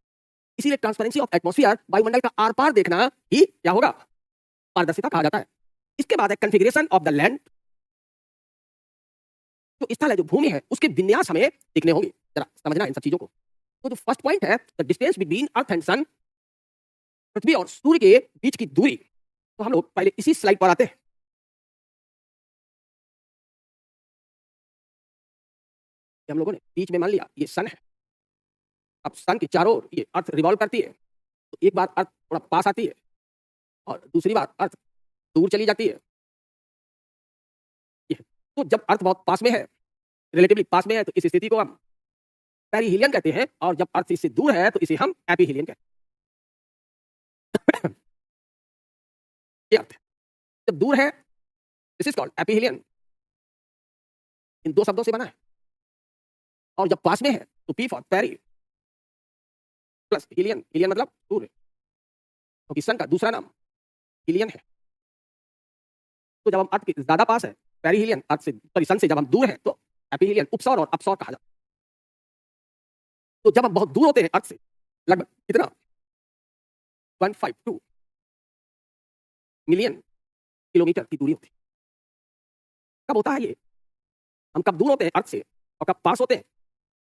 इसीलिए ट्रांसपेरेंसी ऑफ एटमॉस्फेयर, वायुमंडल का आर पार देखना ही क्या होगा? पारदर्शिता कहा जाता है। इसके बाद है कॉन्फ़िगरेशन ऑफ द लैंड। जो स्थल है, जो भूमि है, उसके विन्यास हमें देखने होंगे। जरा समझना इन सब चीजों को। तो जो फर्स्ट पॉइंट है the distance between earth and sun. पृथ्वी और सूर्य के बीच की दूरी। तो हम लोग पहले इसी स्लाइड पर आते हैं। हम लोगों ने बीच में मान लिया ये सन है। अब सन के चारों ओर ये अर्थ रिवॉल्व करती है। तो एक बार अर्थ थोड़ा पास आती है और दूसरी बार अर्थ दूर चली जाती है। ये तो जब अर्थ बहुत पास में है, रिलेटिवली पास में है, तो इस स्थिति को हम पेरिहीलियन कहते हैं। और जब अर्थ इससे दूर है तो इसे हम एपीहीलियन कहते हैं। ये अर्थ है। जब दूर है दिस इज कॉल्ड एपीहीलियन। इन दो शब्दों से बना है। और जब पास में है तो पी फॉर पेरी प्लस हीलियन। हीलियन मतलब सूर्य, क्योंकि सन का दूसरा नाम हीलियन है। तो जब हम अर्थ के ज्यादा पास है पेरिहीलियन, अर्थ से सॉरी सन से जब हम दूर है तो एपीहीलियन। उपसौर और अपसौर कहा जाता है। तो जब हम बहुत दूर होते हैं अर्थ से, लगभग कितना 152 मिलियन किलोमीटर की दूरी होती है। कब होता है ये? हम कब दूर होते हैं अर्थ से और कब पास होते हैं?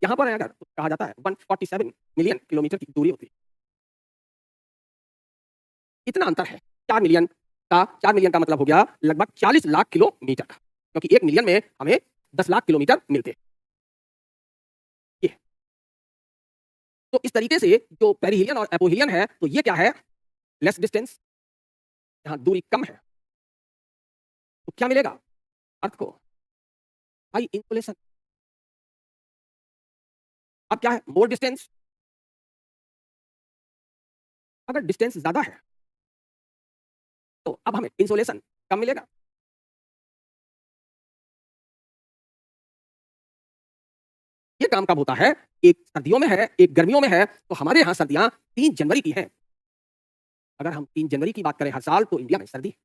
यहाँ पर है अगर तो कहा जाता है 147 मिलियन किलोमीटर की दूरी होती है। इतना अंतर है। 4 मिलियन का मतलब हो गया लगभग 40 लाख किलोमीटर का, क्योंकि 1 मिलियन में हमें 10 लाख किलोमीटर मिलते हैं। ये तो इस तरीके से जो पेरिहिलियन और एपोहिलियन है, तो ये क्या है? लेस डिस्टेंस, यहाँ दूरी कम है, तो क्या मिलेगा अर्थ को? High insolation. अब क्या है? मोर डिस्टेंस। अगर डिस्टेंस ज्यादा है तो अब हमें इंसोलेशन कम मिलेगा। ये काम कब होता है? एक सर्दियों में है, एक गर्मियों में है। तो हमारे यहाँ सर्दियां 3 जनवरी की हैं। अगर हम 3 जनवरी की बात करें हर साल, तो इंडिया में सर्दी है।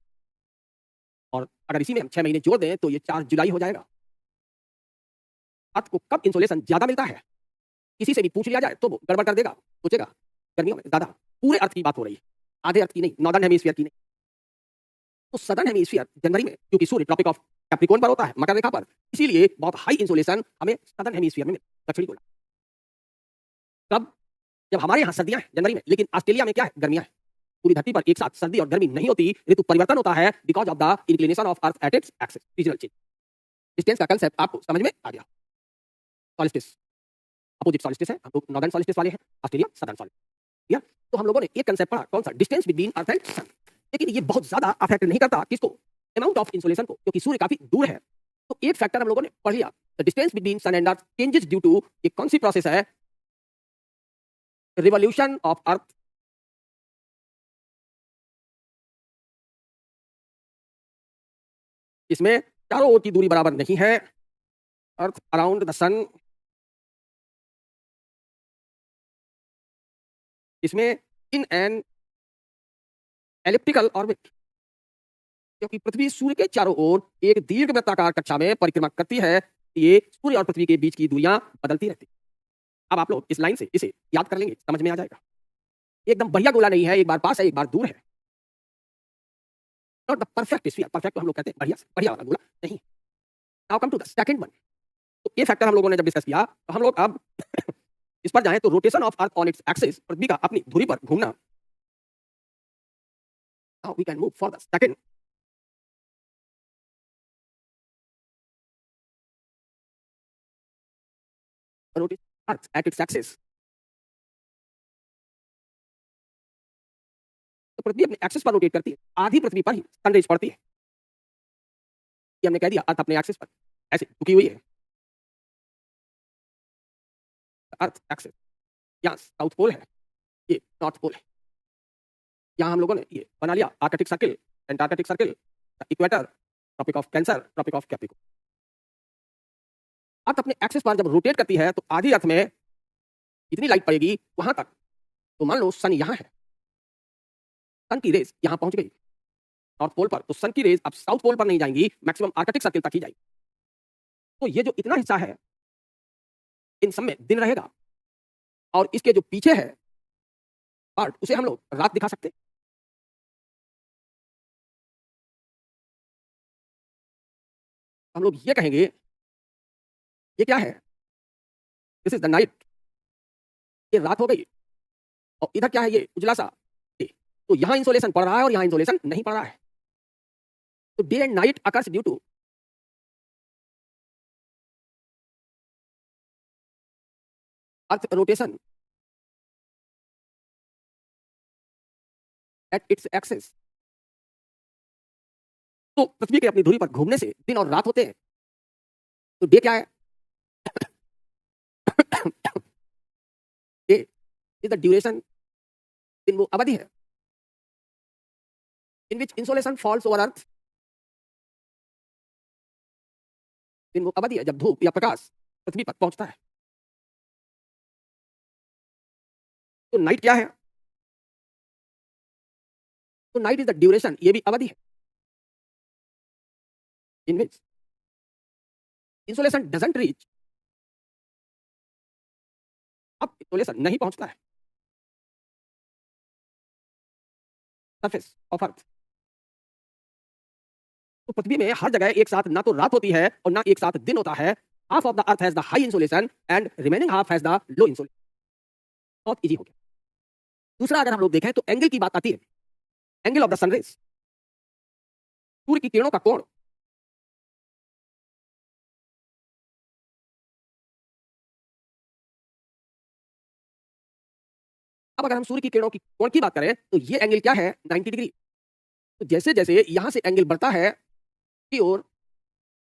और अगर इसी में हम 6 महीने जोड़ दें तो ये 4 जुलाई हो जाएगा। अर्थ को कब इंसोलेशन ज्यादा मिलता है? किसी से भी पूछ लिया जाए तो वो गड़बड़ कर देगा, सोचेगा गर्मियों में ज्यादा। पूरे अर्थ की बात हो रही है, आधे अर्थ की नहीं, नॉर्दर्न हेमिस्फीयर की नहीं। तो सदर्न हेमिस्फीयर जनवरी में, क्योंकि सूर्य ट्रॉपिक ऑफ कैप्रिकॉर्न पर होता है, मकर रेखा पर, इसीलिए बहुत हाई इंसोलेशन हमें सदर्न हेमिस्फीयर में दक्षिणी गोला। कब? जब हमारे यहाँ सर्दियां हैं जनवरी में, लेकिन ऑस्ट्रेलिया में क्या है? गर्मियां हैं। पूरी धरती पर एक साथ सर्दी और गर्मी नहीं होती, ऋतु परिवर्तन होता है because of the inclination of earth at its axis, regional change. Distance का कंसेप्ट आपको समझ में आ गया। सॉलिस्टिस, अपोजिट सॉलिस्टिस है, हम लोग नॉर्दर्न सॉलिस्टिस वाले हैं, ऑस्ट्रेलिया सदर्न सॉलिस्टिस। तो हम लोगों ने एक कंसेप्ट पढ़ा, कौन सा? डिस्टेंस बिटवीन अर्थ एंड सन। लेकिन ये बहुत ज्यादा अफेक्ट नहीं करता किसको? अमाउंट ऑफ इंसोलेशन को, क्योंकि सूर्य काफी दूर है। तो एक फैक्टर हम लोगों ने पढ़ लिया, the distance between sun and earth changes due to, ये कौन सी प्रोसेस है? Revolution of earth. इसमें चारों ओर की दूरी बराबर नहीं है। अर्थ अराउंड द सन, इसमें इन एन एलिप्टिकल ऑर्बिट, क्योंकि पृथ्वी सूर्य के चारों ओर एक दीर्घवृत्ताकार कक्षा में परिक्रमा करती है, ये सूर्य और पृथ्वी के बीच की दूरियां बदलती रहती। अब आप लोग इस लाइन से इसे याद कर लेंगे, समझ में आ जाएगा। एकदम बढ़िया गोला नहीं है, एक बार पास है एक बार दूर है। Not the perfect sphere, perfect तो हम लोग कहते हैं बढ़िया से बढ़िया वाला गोला नहीं। Now come to the second one. तो ये फैक्टर हम लोगों ने जब डिस्कस किया, तो हम लोग अब इस पर जाएं, तो rotation of earth on its axis, पृथ्वी का अपनी धुरी पर घूमना। Now we can move for the second. Rotation earth at its axis, तो पृथ्वी अपने एक्सिस पर रोटेट करती है, आधी पृथ्वी पर ही सनरेज पड़ती है। ये हमने कह दिया, अर्थ अपने एक्सिस पर ऐसे झुकी हुई है। अर्थ एक्सिस, यहाँ साउथ पोल है, ये नॉर्थ पोल है। यहाँ हम लोगों ने ये बना लिया Arctic circle, Antarctic circle, equator, tropic of Cancer, tropic of Capricorn. Earth अपने एक्सिस पर जब रोटेट करती है, तो आधी अर्थ में इतनी लाइट पड़ेगी वहां तक। तो मान लो सन यहाँ है, सन की रेज यहाँ पहुंच गई नॉर्थ पोल पर, तो सन की रेज अब साउथ पोल पर नहीं जाएंगी, मैक्सिमम आर्कटिक सर्किल तक ही जाएगी। तो ये जो इतना हिस्सा है, इन सब में दिन रहेगा, और इसके जो पीछे है पार्ट, उसे हम लोग रात दिखा सकते हैं। हम लोग ये कहेंगे, ये क्या है? दिस इज द नाइट, ये रात हो गई। और इधर क्या है? ये उजला सा डे। तो यहाँ इंसोलेशन पड़ रहा है और यहाँ इंसोलेशन नहीं पड़ रहा है। तो day and night occurs due to earth rotation at its axis. तो पृथ्वी के अपनी धुरी पर घूमने से दिन और रात होते हैं। तो डे क्या है? डे इज द ड्यूरेशन, दिन वो अवधि है इन विच इंसोलेशन फॉल्स ओवर अर्थ। दिन वो अवधि है जब धूप या प्रकाश पृथ्वी पर पहुंचता है। तो नाइट क्या है? तो नाइट इज द ड्यूरेशन, ये भी अवधि है इन विच इंसोलेशन डजंट रीच, अब इंसोलेशन नहीं पहुंचता है सरफेस ऑफ अर्थ। तो पृथ्वी में हर जगह एक साथ ना तो रात होती है और ना एक साथ दिन होता है। Half of the earth has the high insolation and remaining half has the low insolation. बहुत इजी हो गया। दूसरा अगर हम लोग देखें तो एंगल की बात आती है, एंगल ऑफ द सनरेज, सूर्य की किरणों का कोण। अब अगर हम सूर्य की किरणों की कोण की बात करें तो ये एंगल क्या है, 90 डिग्री। तो जैसे जैसे यहां से एंगल बढ़ता है की ओर,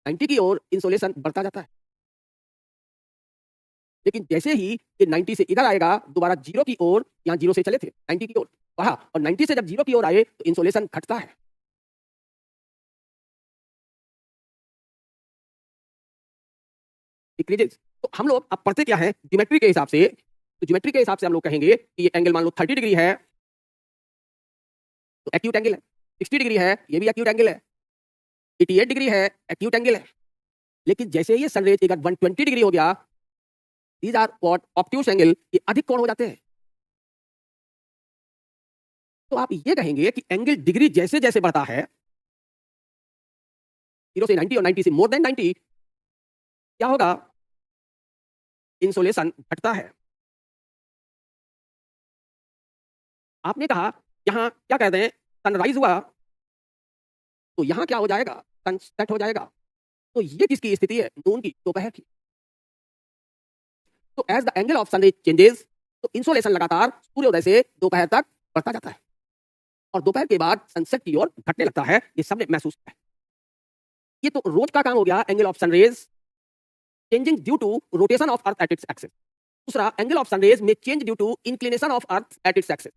90 की ओर इंसोलेशन बढ़ता जाता है। लेकिन जैसे ही ये 90 से इधर आएगा, दोबारा जीरो की ओर, यहाँ जीरो से चले थे 90 की ओर बढ़ा, और 90 से जब जीरो की ओर आए तो इंसोलेशन घटता है। डिक्रीजेस। तो हम लोग अब पढ़ते क्या है ज्योमेट्री के हिसाब से। तो ज्योमेट्री के हिसाब से हम लोग कहेंगे कि ये एंगल मान लो 30 डिग्री है तो एक्यूट एंगल है, 60 डिग्री है ये भी एक्यूट एंगल है, 88 डिग्री है एक्यूट एंगल है। लेकिन जैसे ये सनरेज अगर 120 डिग्री हो गया, these are what obtuse angle, ये अधिक कोण हो जाते हैं। तो आप ये कहेंगे कि एंगल डिग्री जैसे जैसे बढ़ता है, 0 से 90 और 90 से मोर देन 90, क्या होगा, इंसोलेशन घटता है। आपने कहा यहां क्या कहते हैं, सनराइज हुआ तो यहां क्या हो जाएगा, सनसेट हो जाएगा। तो ये किसकी स्थिति है, नून की, दोपहर की। तो as the angle of sunrise changes, तो इंसोलेशन लगातार सूर्योदय से दोपहर तक बढ़ता जाता है और दोपहर के बाद सनसेट की ओर घटने लगता है। ये सबने महसूस किया है। ये तो रोज का काम हो गया, angle of sunrays changing due to rotation of earth at its axis. दूसरा, एंगल ऑफ सनरेज में change due to inclination of earth at its axis.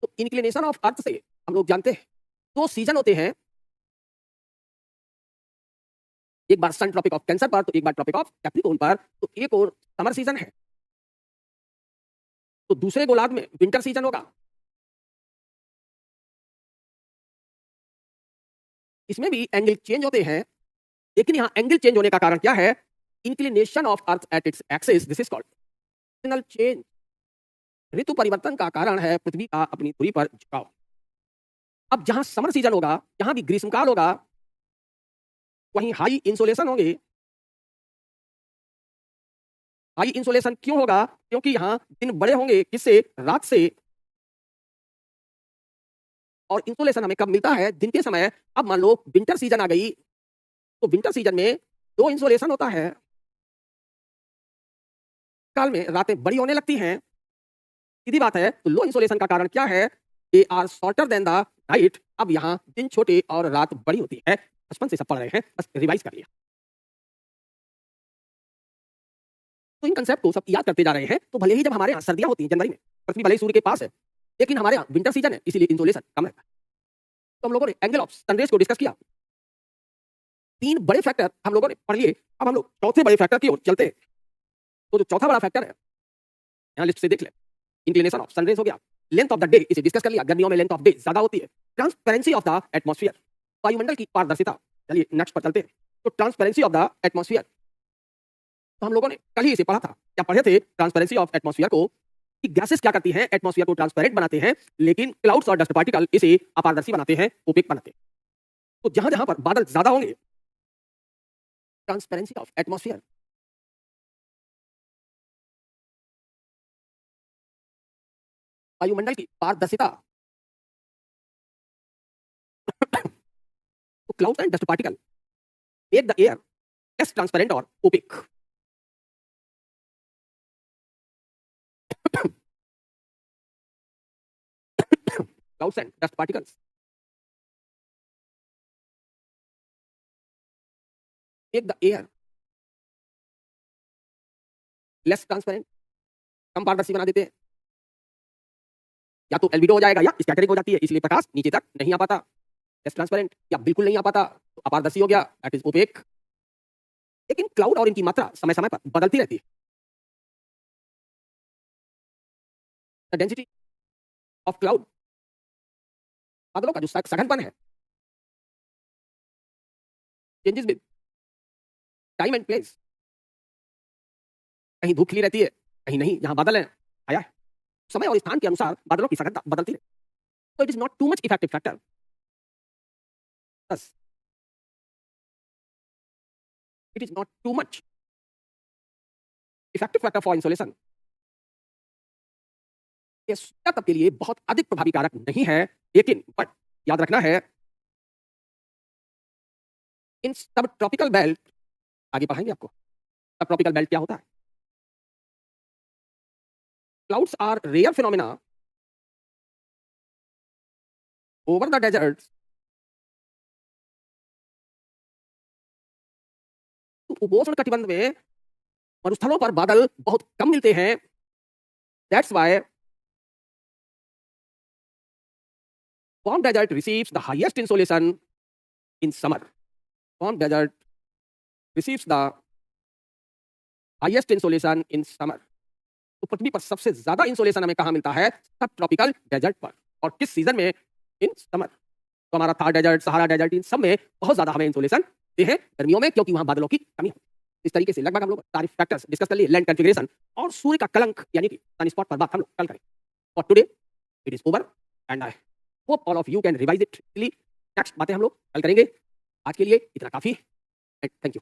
तो इंक्लिनेशन ऑफ अर्थ से हम लोग जानते हैं दो सीजन होते हैं, एक बार सन ट्रॉपिक ऑफ कैंसर पर तो एक बार ट्रॉपिक ऑफ कैप्रिकॉर्न पर। तो एक और समर सीजन है तो दूसरे गोलार्ध में विंटर सीजन होगा। इसमें भी एंगल चेंज होते हैं, लेकिन यहां एंगल चेंज होने का कारण क्या है, inclination of earth at its axis, this is called seasonal change. ऋतु परिवर्तन का कारण है पृथ्वी का अपनी धुरी पर झुकाव। अब जहां समर सीजन होगा, जहां भी ग्रीष्मकाल होगा, वहीं हाई इंसोलेशन होंगे। हाई इंसोलेशन क्यों होगा, क्योंकि यहां दिन बड़े होंगे किससे, रात से। और इंसोलेशन हमें कब मिलता है, दिन के समय। अब मान लो विंटर सीजन आ गई तो विंटर सीजन में लो इंसोलेशन होता है, काल में रातें बड़ी होने लगती हैं, सीधी बात है। तो लो इंसोलेशन का कारण क्या है, they are shorter than the night. अब यहाँ दिन छोटे और रात बड़ी होती है। बचपन से सब पढ़ रहे हैं, बस रिवाइज कर लिया। तो इन कंसेप्ट को सब याद करते जा रहे हैं। तो भले ही जब हमारे यहाँ सर्दियां होती हैं जनवरी में, पृथ्वी भले ही सूर्य के पास है, लेकिन हमारे यहाँ विंटर सीजन है, इसीलिए इंसोलेशन कम रहता है। तो हम लोगों ने एंगल ऑफ सनरेज को डिस्कस किया। तीन बड़े फैक्टर हम लोगों ने पढ़ लिए। अब हम लोग चौथे बड़े फैक्टर की ओर चलते हैं। तो जो चौथा बड़ा फैक्टर है, यहाँ लिस्ट से देख ले, इंक्लिनेशन ऑफ सनरेज हो गया, लेंथ ऑफ द डे इसे डिस्कस कर लिया, गर्मियों में लेंथ ऑफ डे ज्यादा होती है, ट्रांसपेरेंसी ऑफ द एटमॉस्फेयर, वायुमंडल की पारदर्शिता। चलिए नेक्स्ट पर चलते हैं। तो ट्रांसपेरेंसी ऑफ द एटमॉस्फेयर, तो हम लोगों ने कल ही इसे पढ़ा था। क्या पढ़े थे, ट्रांसपेरेंसी ऑफ एटमॉस्फेयर को, कि गैसेस क्या करती हैं, एटमॉस्फेयर को ट्रांसपेरेंट बनाते हैं, लेकिन क्लाउड्स और डस्ट पार्टिकल इसे अपारदर्शी बनाते हैं, ओपेक बनाते हैं। तो जहां जहां पर बादल ज्यादा होंगे, ट्रांसपेरेंसी ऑफ एटमॉस्फेयर, वायुमंडल की पारदर्शिता। तो clouds and dust particle make the air less transparent और opaque. Clouds and dust particles make the air less transparent, कम पारदर्शी बना देते हैं। या तो एल्बिडो हो जाएगा या स्कैटरिंग हो जाती है, इसलिए प्रकाश नीचे तक नहीं आ पाता, लेस ट्रांसपेरेंट, या बिल्कुल नहीं आ पाता तो अपारदर्शी हो गया, दैट इज ओपेक। लेकिन क्लाउड और इनकी मात्रा समय समय पर बदलती रहती है। द डेंसिटी ऑफ क्लाउड, बादलों का जो सघनपन है, changes with time and place. कहीं धूप खिली रहती है, कहीं नहीं, यहाँ बादल है, आया है। समय और स्थान के अनुसार बादलों की सघनता बदलती है। तो it is not too much effective factor 10. It is not too much. Effective factor for insolation. ये सूर्या तप के लिए बहुत अधिक प्रभावी कारक नहीं है, लेकिन बट याद रखना है इन सब ट्रॉपिकल बेल्ट, आगे पढ़ाएंगे आपको सब ट्रॉपिकल बेल्ट क्या होता है. Clouds are rare phenomena over the deserts. उपोष्ण कटिबंध में मरुस्थलों पर बादल बहुत कम मिलते हैं. That's why warm desert receives the highest insolation in summer. Warm desert receives the highest insolation in summer. तो पृथ्वी पर सबसे ज्यादा इंसोलेशन हमें कहां मिलता है? सब ट्रॉपिकल डेजर्ट पर. और किस सीजन में? In summer. तो हमारा थार डेजर्ट, सहारा डेजर्ट, इन सब में बहुत ज्यादा हमें इंसोलेशन दे है गर्मियों में, क्योंकि वहां बादलों की कमी है. इस तरीके से लगभग हम लोग सारे फैक्टर्स डिस्कस कर लिए. लैंड कॉन्फ़िगरेशन और सूर्य का कलंक यानी कि सन स्पॉट पर बात हम लोग कल करेंगे. For today it is over and I hope all of you can revise it. Next बातें हम लोग कल करेंगे. आज के लिए इतना काफी. Thank you.